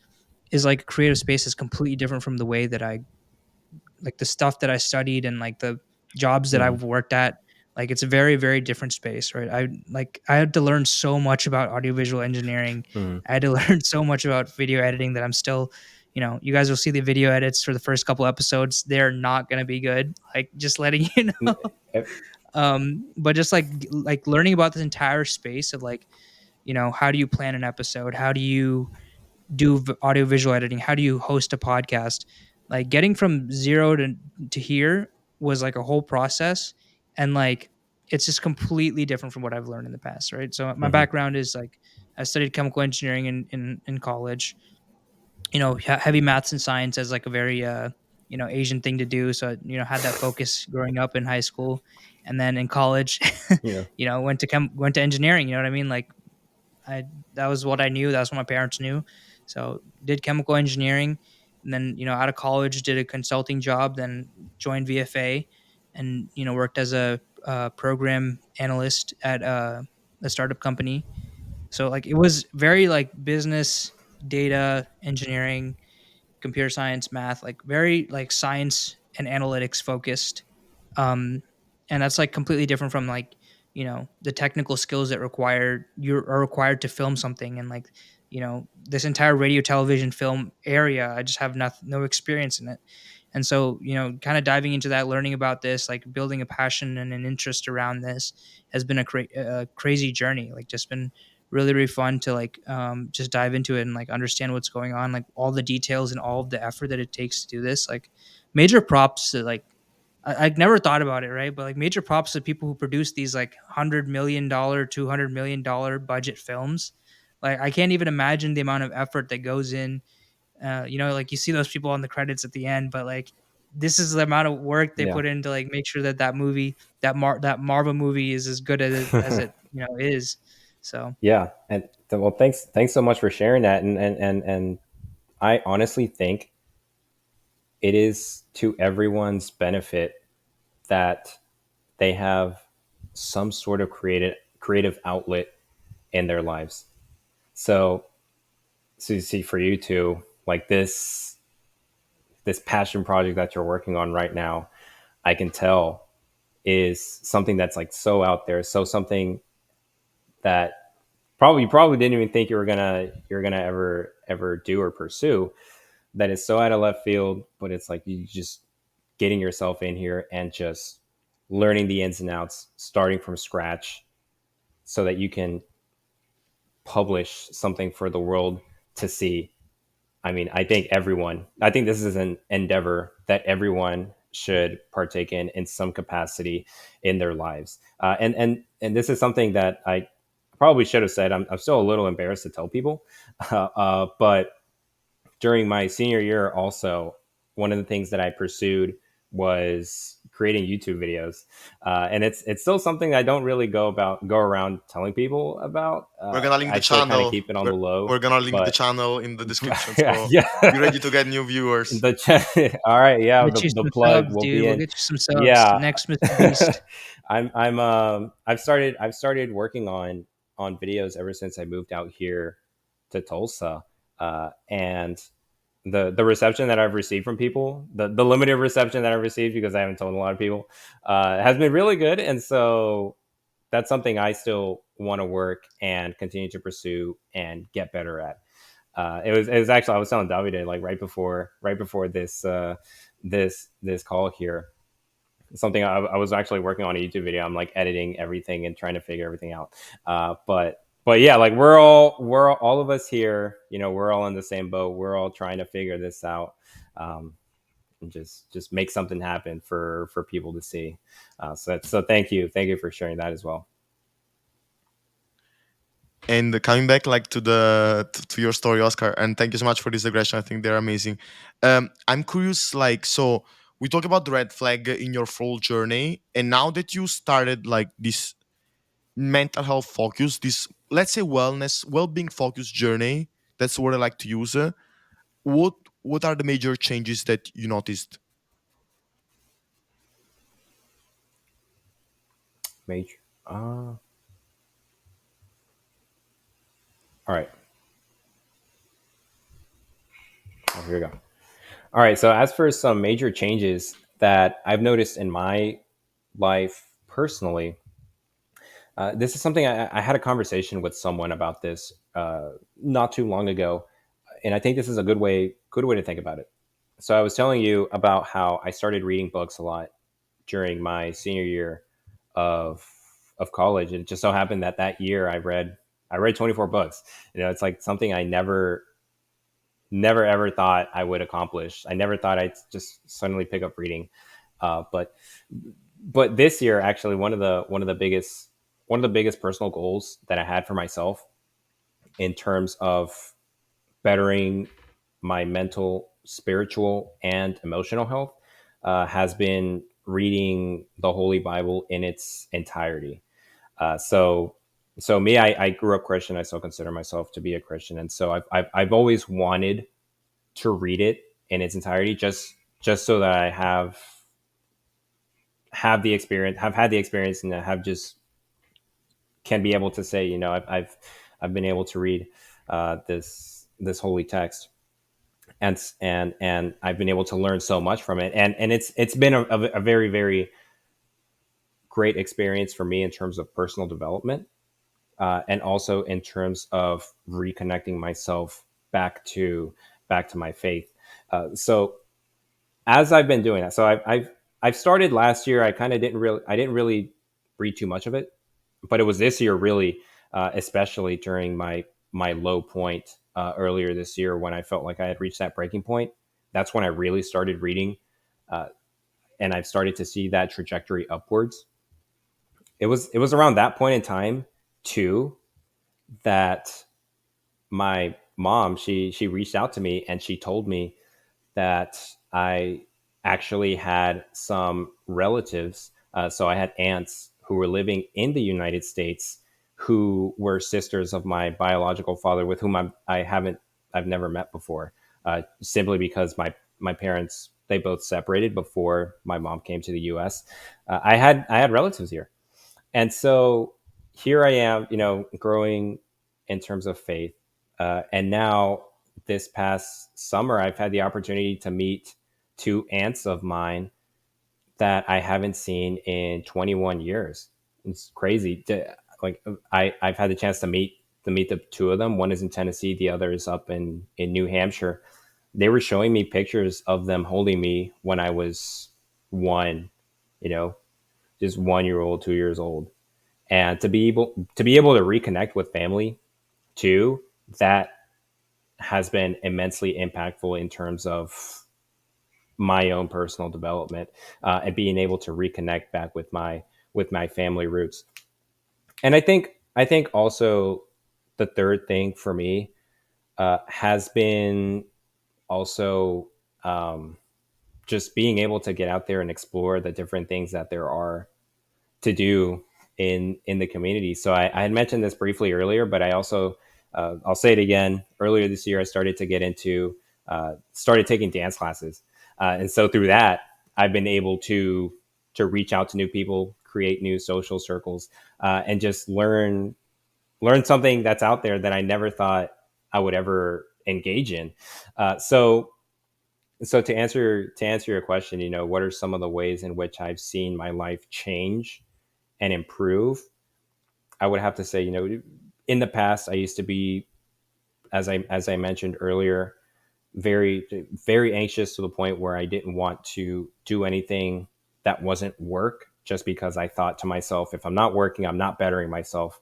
is like a creative space that's completely different from the way that I like the stuff that I studied and like the jobs that Hmm. I've worked at. Like it's a very, very different space, right? I had to learn so much about audiovisual engineering. Hmm. I had to learn so much about video editing that I'm still, you guys will see the video edits for the first couple episodes. They're not gonna be good. Like just letting you know. But just like learning about this entire space of like, how do you plan an episode? How do you do audio visual editing? How do you host a podcast? Like getting from zero to here was like a whole process, and like it's just completely different from what I've learned in the past, right? So my Hmm. background is like I studied chemical engineering in college. Heavy maths and science as like a very Asian thing to do. So had that focus growing up in high school, and then in college, Yeah. went to engineering. You know what I mean? Like I that was what I knew. That's what my parents knew. So did chemical engineering, and then out of college did a consulting job. Then joined VFA, and worked as a program analyst at a startup company. So like it was very like business, data engineering, computer science, math, like very like science and analytics focused. Um, and that's like completely different from like, the technical skills that are required to film something. And like, this entire radio, television, film area, I just have no experience in it. And so, kind of diving into that, learning about this, like building a passion and an interest around this has been a crazy journey. Like just been really, really fun to like just dive into it and like understand what's going on, like all the details and all of the effort that it takes to do this. Like major props to like I never thought about it, right? But like major props to people who produce these like $100 million, $200 million budget films. Like I can't even imagine the amount of effort that goes in. Like you see those people on the credits at the end, but like this is the amount of work they Yeah. put in to like make sure that movie, that Marvel movie is as good as it is. So Yeah. And well, thanks so much for sharing that. And I honestly think it is to everyone's benefit that they have some sort of creative outlet in their lives. So you see, for you too, like this passion project that you're working on right now, I can tell is something that's like so out there, so something that you probably didn't even think you're gonna ever do or pursue, that is so out of left field, but it's like you just getting yourself in here and just learning the ins and outs, starting from scratch, so that you can publish something for the world to see. I mean, I think this is an endeavor that everyone should partake in some capacity in their lives. And this is something that I probably should have said. I'm still a little embarrassed to tell people, but during my senior year, also, one of the things that I pursued was creating YouTube videos, and it's still something I don't really go around telling people about. We're gonna link I the still kind of channel. keep it on We're, the low, we're gonna link the but channel in the description. So be yeah. ready to get new viewers. The chat. All right, yeah. get you The some plug subs, will dude. be We'll in. get you some subs. Yeah, Next Mr. Beast. I've started working on videos ever since I moved out here to Tulsa, and the reception that I've received from people, the limited reception that I've received, because I haven't told a lot of people, has been really good, and so that's something I still want to work and continue to pursue and get better at. It was actually, I was telling Davide, like right before this call here, something I was actually working on a YouTube video. I'm like editing everything and trying to figure everything out. But yeah, like all of us here, we're all in the same boat. We're all trying to figure this out, and just make something happen for people to see. So thank you for sharing that as well. And coming back like to your story, Oscar, and thank you so much for this aggression. I think they're amazing. I'm curious, like, so we talk about the red flag in your full journey, and now that you started like this mental health focus, this, let's say, wellness, well-being focused journey, that's what I like to use. What what are the major changes that you noticed? Major. All right. Oh, here we go. All right. So as for some major changes that I've noticed in my life personally, this is something I had a conversation with someone about this not too long ago, and I think this is a good way to think about it. So I was telling you about how I started reading books a lot during my senior year of of college. And it just so happened that that year I read 24 books. It's like something I never ever thought I would accomplish. I never thought I'd just suddenly pick up reading. But this year, actually, one of the biggest personal goals that I had for myself in terms of bettering my mental, spiritual, and emotional health has been reading the Holy Bible in its entirety. So me, I grew up Christian. I still consider myself to be a Christian, and so I've always wanted to read it in its entirety, just so that I have the experience, have had the experience, and have just can be able to say, I've been able to read this holy text, and I've been able to learn so much from it, and it's been a very very great experience for me in terms of personal development, and also in terms of reconnecting myself back to my faith. So as I've been doing that, so I've started last year. I didn't really read too much of it, but it was this year really, especially during my low point earlier this year when I felt like I had reached that breaking point. That's when I really started reading, uh, and I've started to see that trajectory upwards. It was around that point in time too that my mom, she reached out to me and she told me that I actually had some relatives. So I had aunts who were living in the United States who were sisters of my biological father, with whom I've never met before, simply because my parents, they both separated before my mom came to the U.S. I had relatives here, and so here I am, growing in terms of faith. And now, this past summer, I've had the opportunity to meet two aunts of mine that I haven't seen in 21 years. It's crazy. Like, I've had the chance to meet the two of them. One is in Tennessee, the other is up in New Hampshire. They were showing me pictures of them holding me when I was one, you know, just 1 year old, 2 years old, and to be able to reconnect with family too, that has been immensely impactful in terms of my own personal development, and being able to reconnect back with my family roots. And I think also the third thing for me has been also, just being able to get out there and explore the different things that there are to do in the community. So I had mentioned this briefly earlier, but I also, I'll say it again. Earlier this year, I started to get into started taking dance classes, and so through that, I've been able to reach out to new people, create new social circles, and just learn something that's out there that I never thought I would ever engage in. So to answer your question, what are some of the ways in which I've seen my life change and improve? I would have to say, in the past, I used to be, as I mentioned earlier, very very anxious to the point where I didn't want to do anything that wasn't work, just because I thought to myself, if I'm not working, I'm not bettering myself.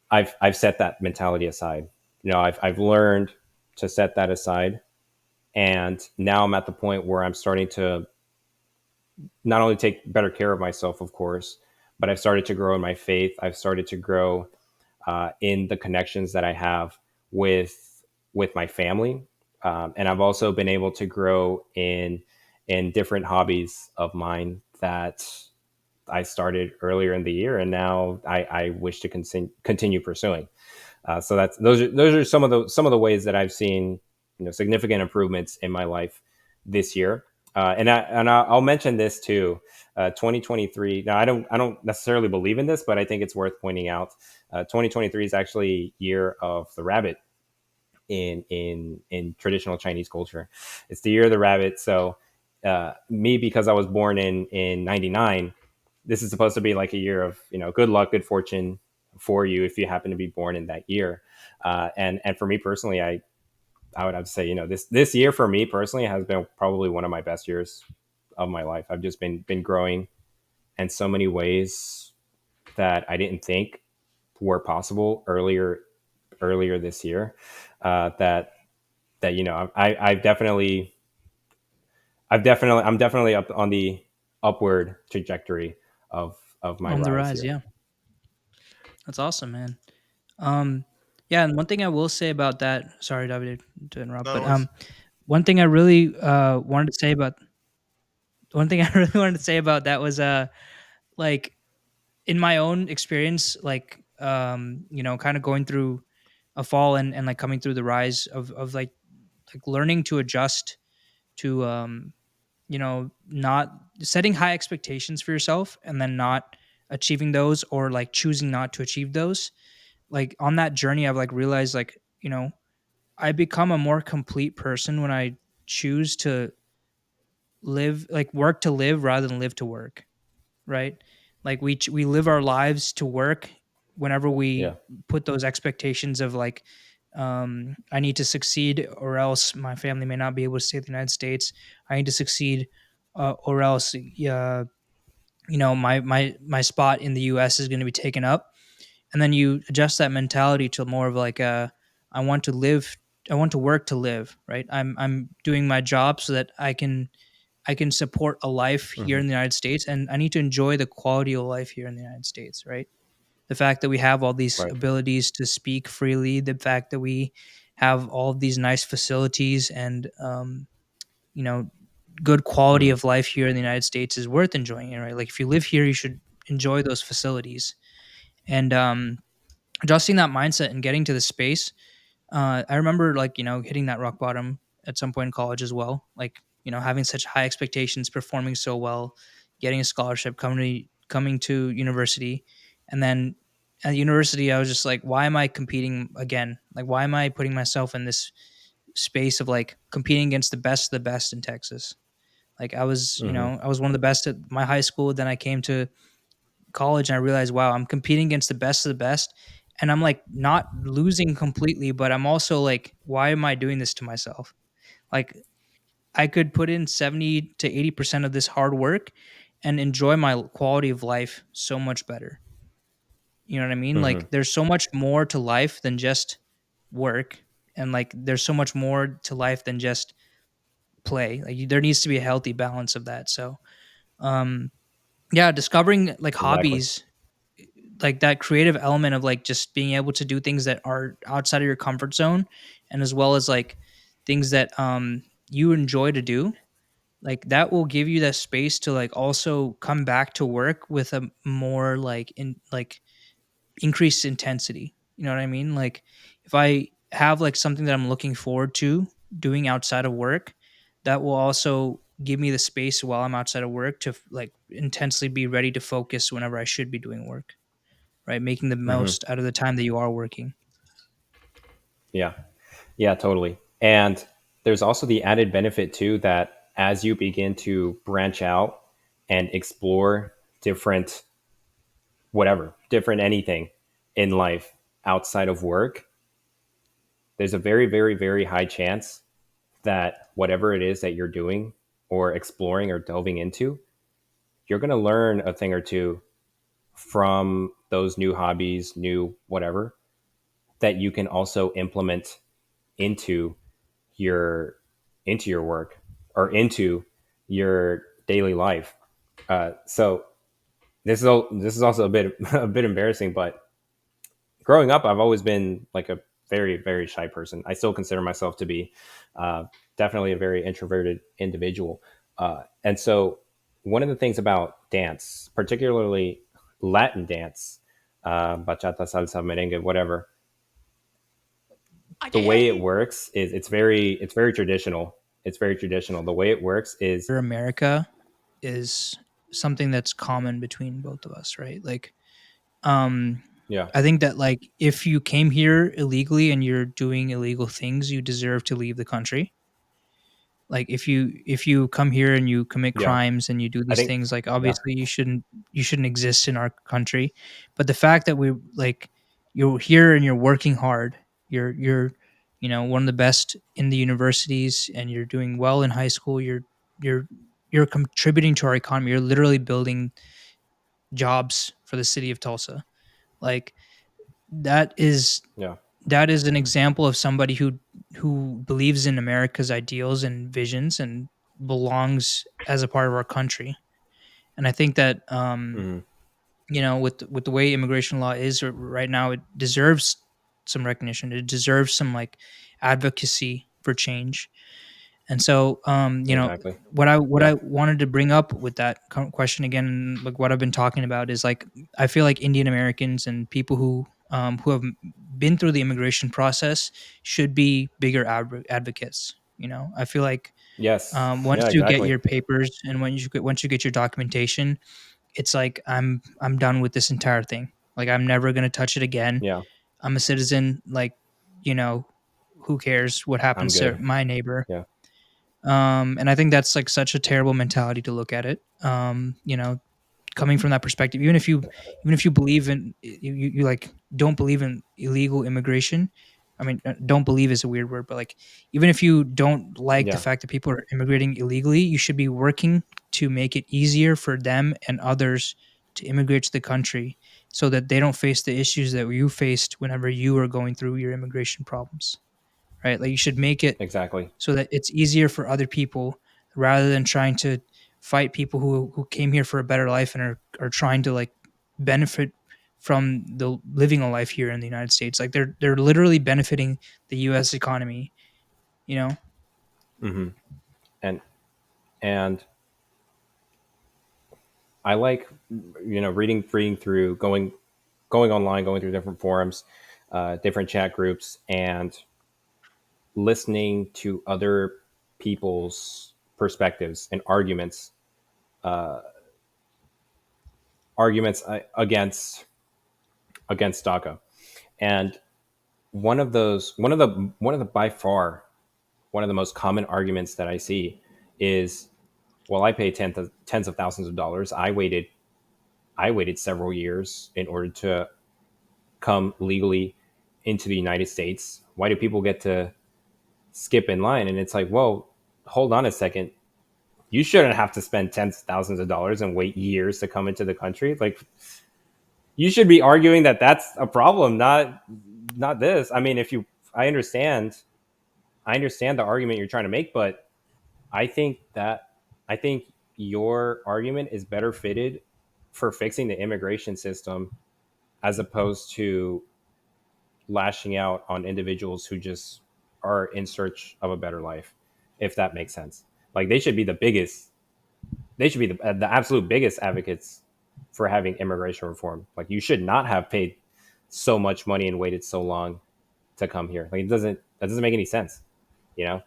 I've set that mentality aside. I've learned to set that aside, and now I'm at the point where I'm starting to not only take better care of myself, of course, but I've started to grow in my faith. I've started to grow in the connections that I have with my family, and I've also been able to grow in different hobbies of mine that I started earlier in the year, and now I wish to continue pursuing. So those are some of the ways that I've seen significant improvements in my life this year. I'll mention this too. 2023. Now, I don't necessarily believe in this, but I think it's worth pointing out. 2023 is actually year of the rabbit in traditional Chinese culture. It's the year of the rabbit. So me, because I was born in '99, this is supposed to be like a year of good luck, good fortune for you if you happen to be born in that year. And for me personally, I would have to say, this year for me personally has been probably one of my best years of my life. I've just been growing in so many ways that I didn't think were possible earlier this year. That I'm definitely up on the upward trajectory of my On the rise rise, here. yeah. That's awesome, man. Um, yeah, and one thing I will say about that, sorry, David, to interrupt, No, no but worries. one thing I really wanted to say about one thing I really wanted to say about that was like in my own experience, like kind of going through a fall and like coming through the rise of like learning to adjust to not setting high expectations for yourself and then not achieving those or like choosing not to achieve those. Like on that journey I've like realized like I become a more complete person when I choose to live like work to live rather than live to work, right? Like we live our lives to work whenever Yeah. we put those expectations of like I need to succeed or else my family may not be able to stay in the United States. I need to succeed or else my spot in the US is going to be taken up. And then you adjust that mentality to more of like a I want to live, I want to work to live, right? I'm doing my job so that I can support a life here Hmm. in the United States, and I need to enjoy the quality of life here in the United States, right? The fact that we have all these Right. abilities to speak freely, the fact that we have all of these nice facilities and you know good quality Hmm. of life here in the United States is worth enjoying it, right? Like if you live here, you should enjoy those facilities. And adjusting that mindset and getting to the space, I remember like hitting that rock bottom at some point in college as well. Like having such high expectations, performing so well, getting a scholarship, coming to university, and then at university I was just like, why am I competing again? Like why am I putting myself in this space of like competing against the best in Texas? Like I was, Hmm. I was one of the best at my high school. Then I came to college and I realized, wow, I'm competing against the best of the best. And I'm like not losing completely, but I'm also like, why am I doing this to myself? Like I could put in 70 to 80% of this hard work and enjoy my quality of life so much better. You know what I mean? Hmm. Like there's so much more to life than just work. And like there's so much more to life than just play. Like there needs to be a healthy balance of that. So, um, yeah, discovering like Exactly. hobbies, like that creative element of like just being able to do things that are outside of your comfort zone, and as well as like things that you enjoy to do, like that will give you that space to like also come back to work with a more like in like increased intensity. You know what I mean? Like if I have like something that I'm looking forward to doing outside of work, that will also give me the space while I'm outside of work to like intensely be ready to focus whenever I should be doing work, right? Making the Hmm. most out of the time that you are working. Yeah. Yeah, totally. And there's also the added benefit too that as you begin to branch out and explore different different anything in life outside of work, there's a very, very, very high chance that whatever it is that you're doing or exploring or delving into, you're going to learn a thing or two from those new hobbies, new whatever, that you can also implement into your your work or into your daily life. So this is also a bit a bit embarrassing, but growing up, I've always been like a very, very shy person. I still consider myself to be uh, definitely a very introverted individual. And so, one of the things about dance, particularly Latin dance, bachata, salsa, merengue, whatever, the way it works is it's very traditional. It's very traditional. The way it works is America is something that's common between both of us, right? Like, um, yeah, I think that like if you came here illegally and you're doing illegal things, you deserve to leave the country. Like if you come here and you commit yeah. crimes and you do I these think things, like yeah, obviously you shouldn't exist in our country. But the fact that we like you're here and you're working hard, you're one of the best in the universities, and you're doing well in high school, you're you're contributing to our economy. You're literally building jobs for the city of Tulsa. Like that is yeah, that is an example of somebody who believes in America's ideals and visions and belongs as a part of our country. And I think that hmm, with the way immigration law is right now, it deserves some recognition. It deserves some like advocacy for change. And so, exactly. what Yeah, I wanted to bring up with that question again, like what I've been talking about, is like I feel like Indian Americans and people who have been through the immigration process should be bigger advocates. I feel like yes, once yeah, you get exactly. your papers and once you get your documentation, it's like I'm done with this entire thing. Like I'm never gonna touch it again. Yeah, I'm a citizen. Like you know, who cares what I'm happens to good. my neighbor? Yeah, And I think that's like such a terrible mentality to look at it. Coming from that perspective, even if you believe in you like don't believe in illegal immigration. I mean, don't believe is a weird word, but like even if you don't like the yeah, fact that people are immigrating illegally, you should be working to make it easier for them and others to immigrate to the country so that they don't face the issues that you faced whenever you were going through your immigration problems, right? Like you should make it exactly. so that it's easier for other people rather than trying to fight people who came here for a better life and are trying to like benefit from the living a life here in the United States. Like they're literally benefiting the US economy, you know? Hmm. And and I like reading through going online, going through different forums, different chat groups, and listening to other people's perspectives and arguments against DACA. And one of the by far one of the most common arguments that I see is, well, I pay tens of thousands of dollars. I waited several years in order to come legally into the United States. Why do people get to skip in line? And it's like, well, hold on a second. You shouldn't have to spend tens of thousands of dollars and wait years to come into the country. Like, you should be arguing that that's a problem, not this. I mean, if you, I understand the argument you're trying to make, but I think that I think your argument is better fitted for fixing the immigration system as opposed to lashing out on individuals who just are in search of a better life, if that makes sense. Like they should be the absolute biggest advocates for having immigration reform. Like you should not have paid so much money and waited so long to come here. Like that doesn't make any sense, you know?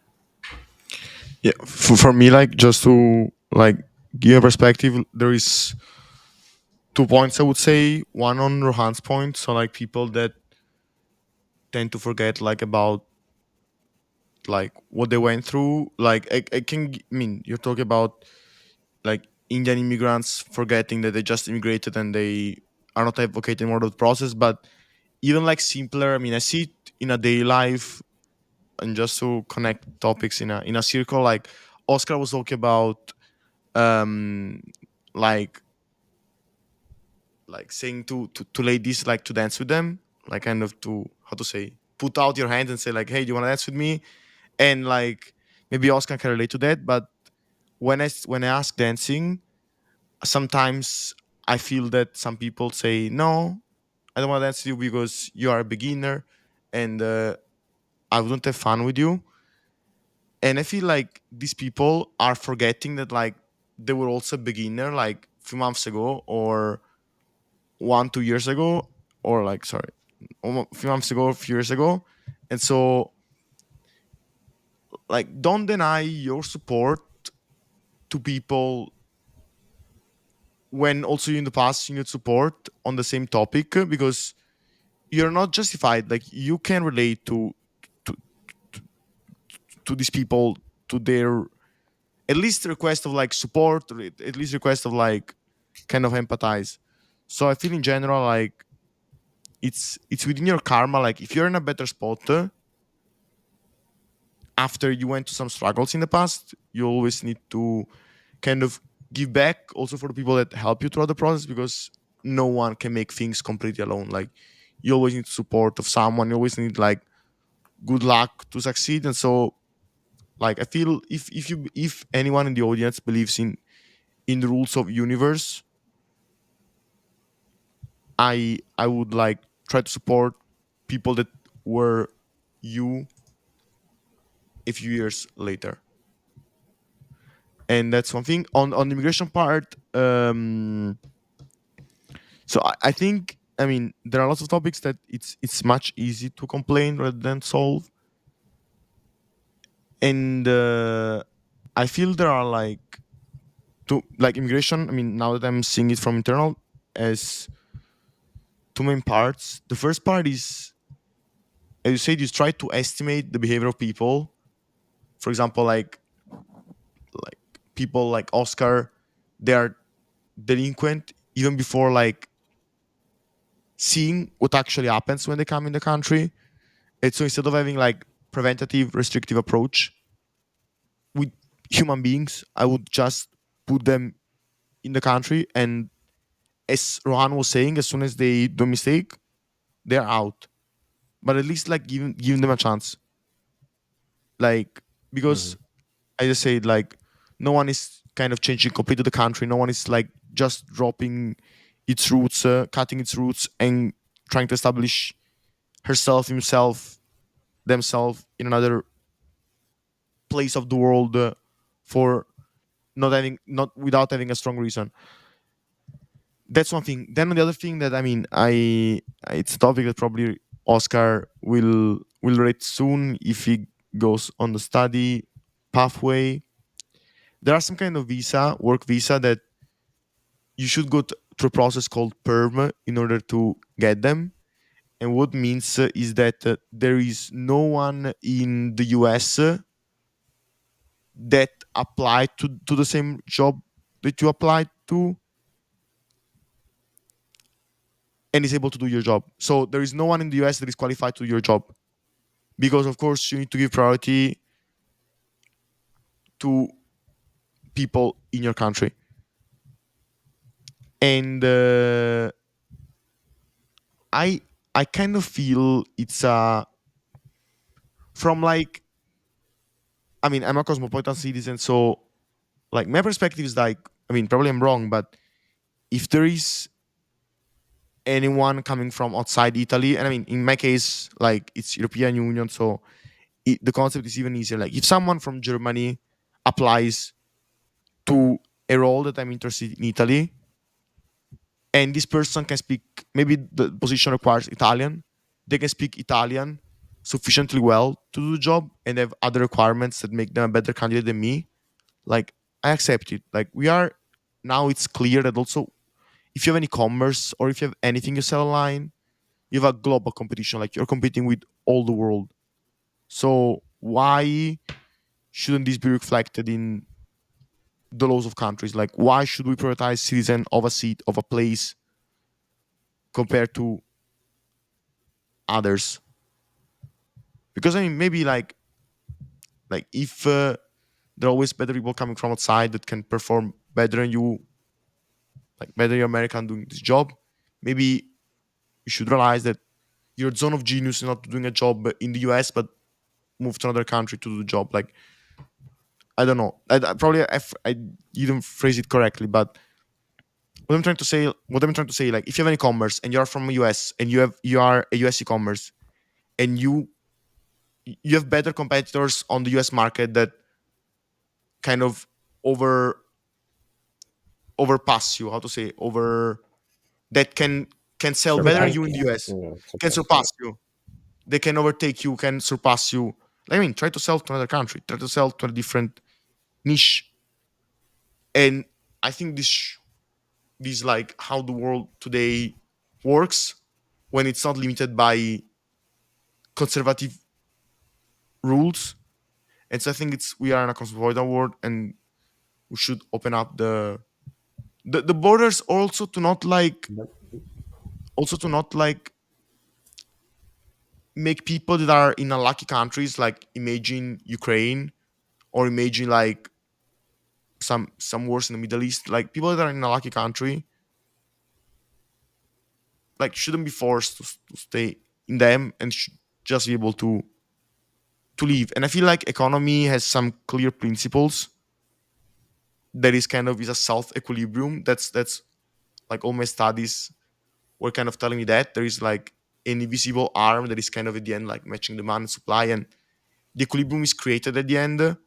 Yeah, for me, like just to like give a perspective, there is 2 points I would say. One on Rohan's point, so like people that tend to forget like about like what they went through. Like I mean, you're talking about like Indian immigrants forgetting that they just immigrated and they are not advocating more of the process, but even like simpler. I mean, I see it in a daily life, and just to connect topics in a circle. Like Oscar was talking about, um, like saying to ladies like to dance with them, like kind of to how to say put out your hands and say like, hey, do you want to dance with me? And like maybe Oscar can relate to that. But when I ask dancing, sometimes I feel that some people say no, I don't want to dance with you because you are a beginner, and I wouldn't have fun with you. And I feel like these people are forgetting that like they were also a beginner like a few months ago, or 1 2 years ago, or like a few months ago, a few years ago. And so like don't deny your support to people when also in the past you need support on the same topic, because you're not justified. Like you can relate to to these people, to their at least request of like support, or at least request of like kind of empathize. So I feel in general like it's within your karma. Like if you're in a better spot after you went to some struggles in the past, you always need to kind of give back also for the people that help you throughout the process, because no one can make things completely alone. Like you always need support of someone. You always need like good luck to succeed. And so like I feel if anyone in the audience believes in the rules of universe, I would like try to support people that were you a few years later. And that's one thing on the immigration part. So I think, I mean, there are lots of topics that it's much easy to complain rather than solve. And I feel there are like immigration. I mean, now that I'm seeing it from internal, as two main parts. The first part is, as you said, you try to estimate the behavior of people. For example, like people like Oscar, they are delinquent even before like seeing what actually happens when they come in the country. And so instead of having like preventative, restrictive approach with human beings, I would just put them in the country, and as Rohan was saying, as soon as they do a mistake, they're out. But at least like giving them a chance. Like Hmm. because I just said like no one is kind of changing completely the country. No one is like just dropping its roots, cutting its roots, and trying to establish herself, himself, themselves in another place of the world for not without having a strong reason. That's one thing. Then the other thing that I mean, it's a topic that probably Oscar will rate soon if he goes on the study pathway. There are some kind of visa, work visa, that you should go through a process called perm in order to get them. And what means is that there is no one in the US that applied to the same job that you applied to and is able to do your job. So there is no one in the US that is qualified to do your job, because of course you need to give priority to people in your country. And I I kind of feel it's from like, I mean, I'm a cosmopolitan citizen, so like my perspective is like, I mean, probably I'm wrong, but if there is anyone coming from outside Italy, and I mean, in my case, like it's European Union, so the concept is even easier. Like if someone from Germany applies to a role that I'm interested in Italy, and this person can speak, maybe the position requires Italian, they can speak Italian sufficiently well to do the job and have other requirements that make them a better candidate than me, like I accept it. Like we are now, it's clear that also if you have any commerce or if you have anything you sell online, you have a global competition. Like you're competing with all the world. So why shouldn't this be reflected in the laws of countries? Like why should we prioritize citizen of a seat of a place compared to others? Because I mean, maybe like if there are always better people coming from outside that can perform better than you, like better than American doing this job, maybe you should realize that your zone of genius is not doing a job in the US, but move to another country to do the job. Like I don't know. I didn't phrase it correctly, but what I'm trying to say, like if you have an e-commerce and you're from the US and you are a US e-commerce and you have better competitors on the US market that kind of over overpass you, how to say, over that can sell better than Surpass, you in the US, you know, can surpass. Yeah. surpass you. They can overtake you, can surpass you I mean, try to sell to another country, try to sell to a different niche. And I think this like how the world today works when it's not limited by conservative rules. And so I think it's we are in a cosmopolitan world, and we should open up the borders also to not like also to not like make people that are in unlucky countries, like imagine Ukraine or imagine like some wars in the Middle East, like people that are in a lucky country like shouldn't be forced to stay in them and should just be able to leave. And I feel like economy has some clear principles that is kind of is a self equilibrium. That's like all my studies were kind of telling me that there is like an invisible arm that is kind of at the end like matching demand and supply, and the equilibrium is created at the end.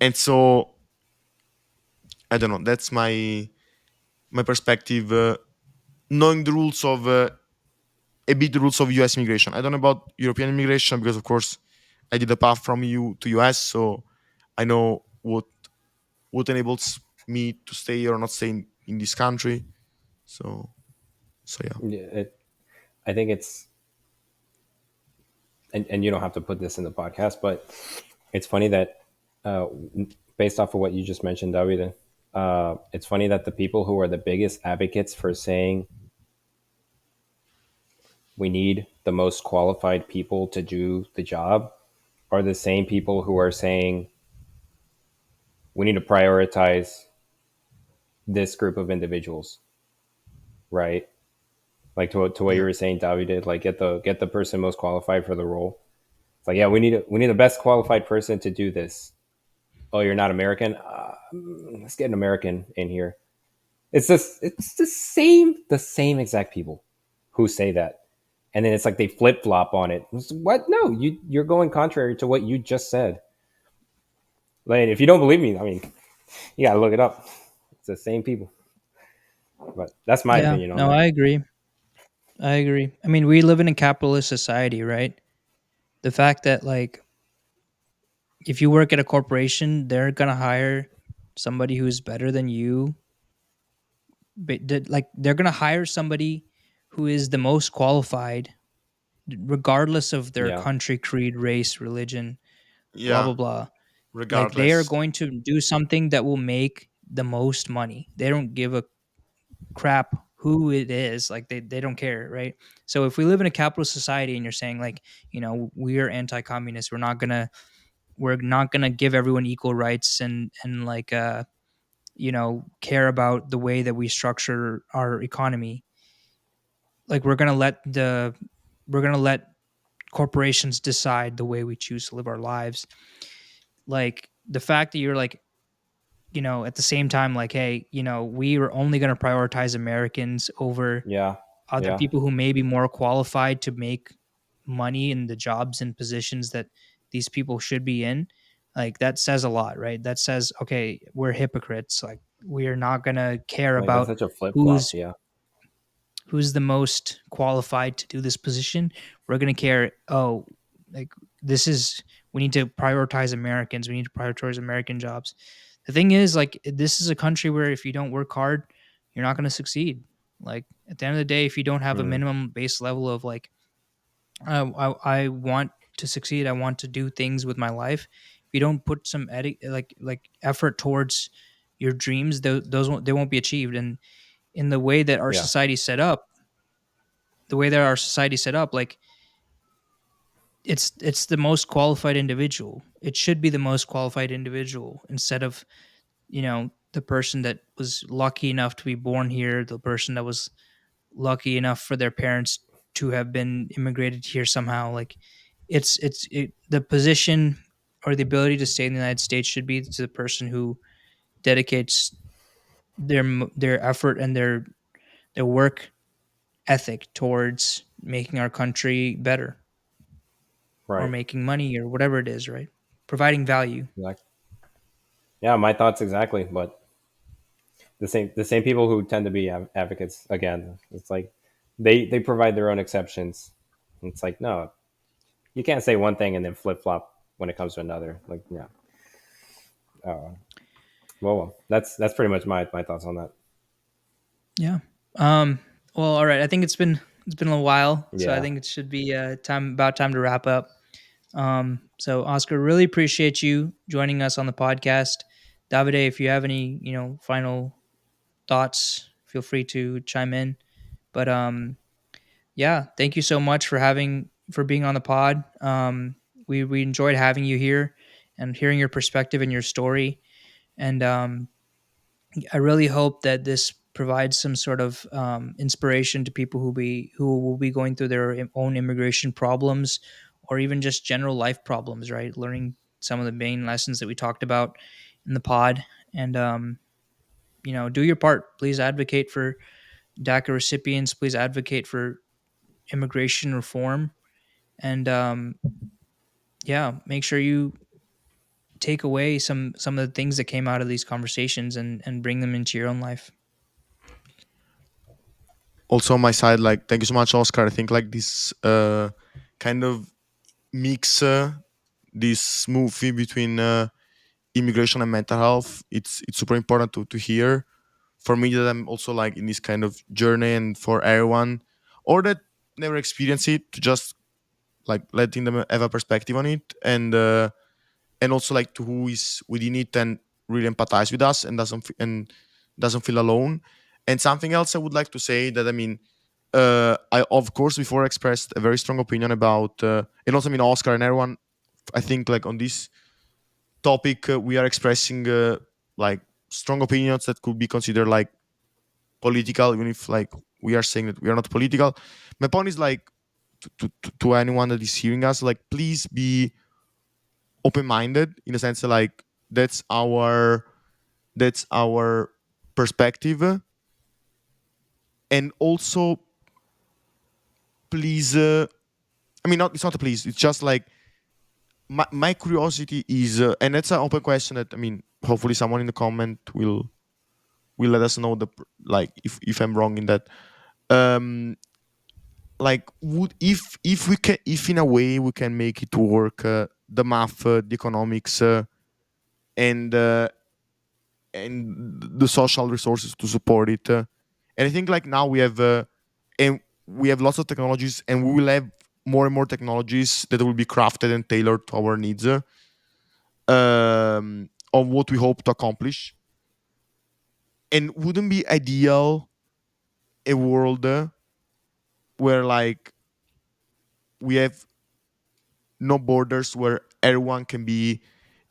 And so I don't know. That's my perspective. Knowing the rules of a bit the rules of U.S. immigration. I don't know about European immigration because, of course, I did a path from EU to US, so I know what enables me to stay or not stay in this country. So, so yeah, Yeah, I think it's, and you don't have to put this in the podcast, but it's funny that uh, based off of what you just mentioned, Davide, it's funny that the people who are the biggest advocates for saying we need the most qualified people to do the job are the same people who are saying we need to prioritize this group of individuals, right? Like to what you yeah, were saying, Davide, like get the person most qualified for the role. It's like, yeah, we need the best qualified person to do this. Oh, you're not American? Let's get an American in here. It's the same exact people who say that, and then it's like they flip flop on it. What? No, you're going contrary to what you just said. Like, if you don't believe me, I mean, you gotta look it up. It's the same people. But that's my Yeah, opinion on no, that. I agree. I agree. I mean, we live in a capitalist society, right? The fact that like if you work at a corporation, they're gonna hire somebody who's better than you. But like they're gonna hire somebody who is the most qualified, regardless of their Yeah, country, creed, race, religion, blah yeah. blah blah. Like they are Regardless, going to do something that will make the most money. They don't give a crap who it is. Like they don't care, right? So if we live in a capitalist society and you're saying like, we are anti-communist, we're not gonna give everyone equal rights and like care about the way that we structure our economy. Like we're gonna let corporations decide the way we choose to live our lives. Like the fact that you're like, at the same time, like, hey, we are only going to prioritize Americans over yeah, other yeah. people who may be more qualified to make money in the jobs and positions that these people should be in. Like that says a lot, right? That says, okay, we're hypocrites. Like we are not going to care Like that's about such a flip flop. who's Yeah, who's the most qualified to do this position. We're going to care, oh, like this is we need to prioritize Americans. We need to prioritize American jobs. The thing is, like, this is a country where if you don't work hard, you're not going to succeed. Like at the end of the day, if you don't have a mm, minimum base level of like, I want to succeed, I want to do things with my life. If you don't put some like effort towards your dreams, those won't, they won't be achieved. And in the way that our yeah, society set up, like it's the most qualified individual. It should be the most qualified individual instead of the person that was lucky enough to be born here, the person that was lucky enough for their parents to have been immigrated here somehow. Like the position or the ability to stay in the United States should be to the person who dedicates their effort and their work ethic towards making our country better, or right. making money, or whatever it is, right? Providing value. Like, yeah, my thoughts exactly. But the same people who tend to be advocates again. It's like they provide their own exceptions. It's like, no, You can't say one thing and then flip flop when it comes to another. Like, yeah. Well, that's pretty much my thoughts on that. Yeah. Um. Well, all right. I think it's been a while, so I Yeah. think it should be time to wrap up. So Oscar, really appreciate you joining us on the podcast. Davide, if you have any, final thoughts, feel free to chime in. But yeah, thank you so much for being on the pod. We enjoyed having you here and hearing your perspective and your story. And I really hope that this provides some sort of inspiration to people who will be going through their own immigration problems, or even just general life problems. Right, learning some of the main lessons that we talked about in the pod, and do your part. Please advocate for DACA recipients. Please advocate for immigration reform, and yeah, make sure you take away some of the things that came out of these conversations and bring them into your own life. Also on my side, like thank you so much, Oscar. I think like this kind of mix, this smoothie between immigration and mental health, it's super important to hear for me, that I'm also like in this kind of journey, and for everyone or that never experienced it, to just like letting them have a perspective on it, and also like to who is within it and really empathize with us and doesn't feel alone. And something else I would like to say, that I mean, I of course before expressed a very strong opinion about, and also I mean Oscar and everyone, I think like on this topic, we are expressing like strong opinions that could be considered like political, even if like we are saying that we are not political. My point is like to anyone that is hearing us, like please be open-minded, in a sense that like that's our perspective, and also please, I mean, not, it's not a please, it's just like my curiosity is, and that's an open question that I mean hopefully someone in the comment will let us know, like if I'm wrong in that. um like would if we can, if in a way we can make it work, the math, the economics, and the social resources to support it, and I think like now we have lots of technologies, and we will have more and more technologies that will be crafted and tailored to our needs, of what we hope to accomplish. And wouldn't be ideal a world, where like we have no borders, where everyone can be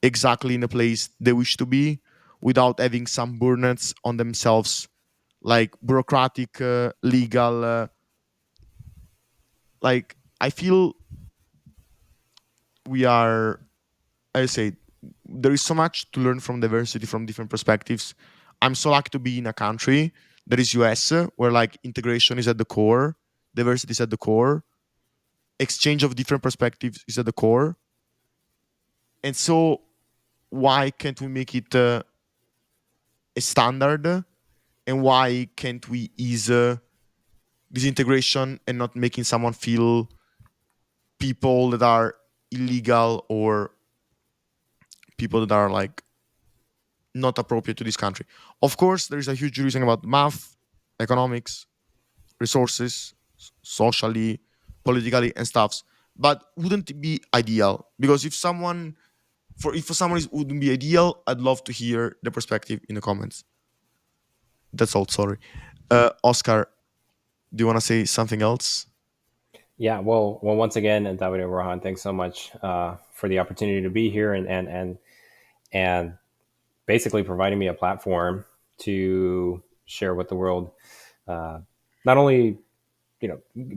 exactly in the place they wish to be, without having some burdens on themselves, like bureaucratic, legal, like I feel we are, I say, there is so much to learn from diversity, from different perspectives. I'm so lucky to be in a country that is US, where like integration is at the core, diversity is at the core, exchange of different perspectives is at the core. And so why can't we make it, a standard, and why can't we ease, this integration, and not making someone feel people that are illegal, or people that are like not appropriate to this country? Of course, there is a huge reason about math, economics, resources, socially, politically, and stuffs. But wouldn't it be ideal? Because if for someone it wouldn't be ideal, I'd love to hear the perspective in the comments. That's all. Sorry, Oscar. Do you want to say something else? Yeah. Well. Once again, and Davide and Rohan, thanks so much for the opportunity to be here and basically providing me a platform to share with the world. Uh, Not only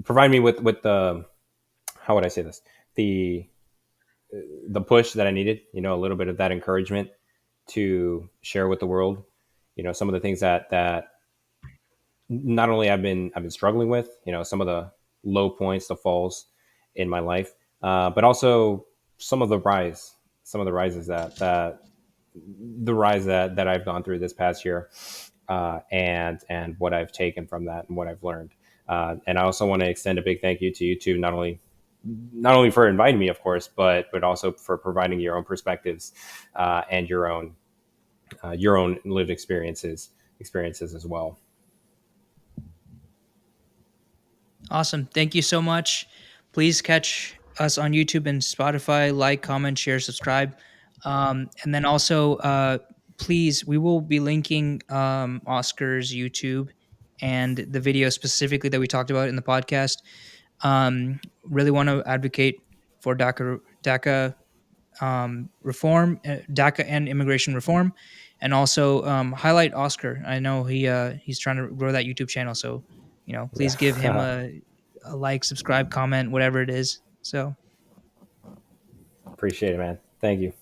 provide me with the, how would I say this, the the push that I needed, a little bit of that encouragement to share with the world, some of the things that not only I've been struggling with, some of the low points, the falls in my life, but also some of the rises that the rise that I've gone through this past year, and what I've taken from that and what I've learned. And I also want to extend a big thank you to you two, not only not only for inviting me, of course, but also for providing your own perspectives and your own lived experiences as well. Awesome. Thank you so much. Please catch us on YouTube and Spotify. Like, comment, share, subscribe. And then also, please, we will be linking Oscar's YouTube and the video specifically that we talked about in the podcast. Really want to advocate for DACA reform, DACA and immigration reform, and also highlight Oscar. I know he's trying to grow that YouTube channel, so please give him Yeah. a like, subscribe, comment, whatever it is. So Appreciate it, man. Thank you.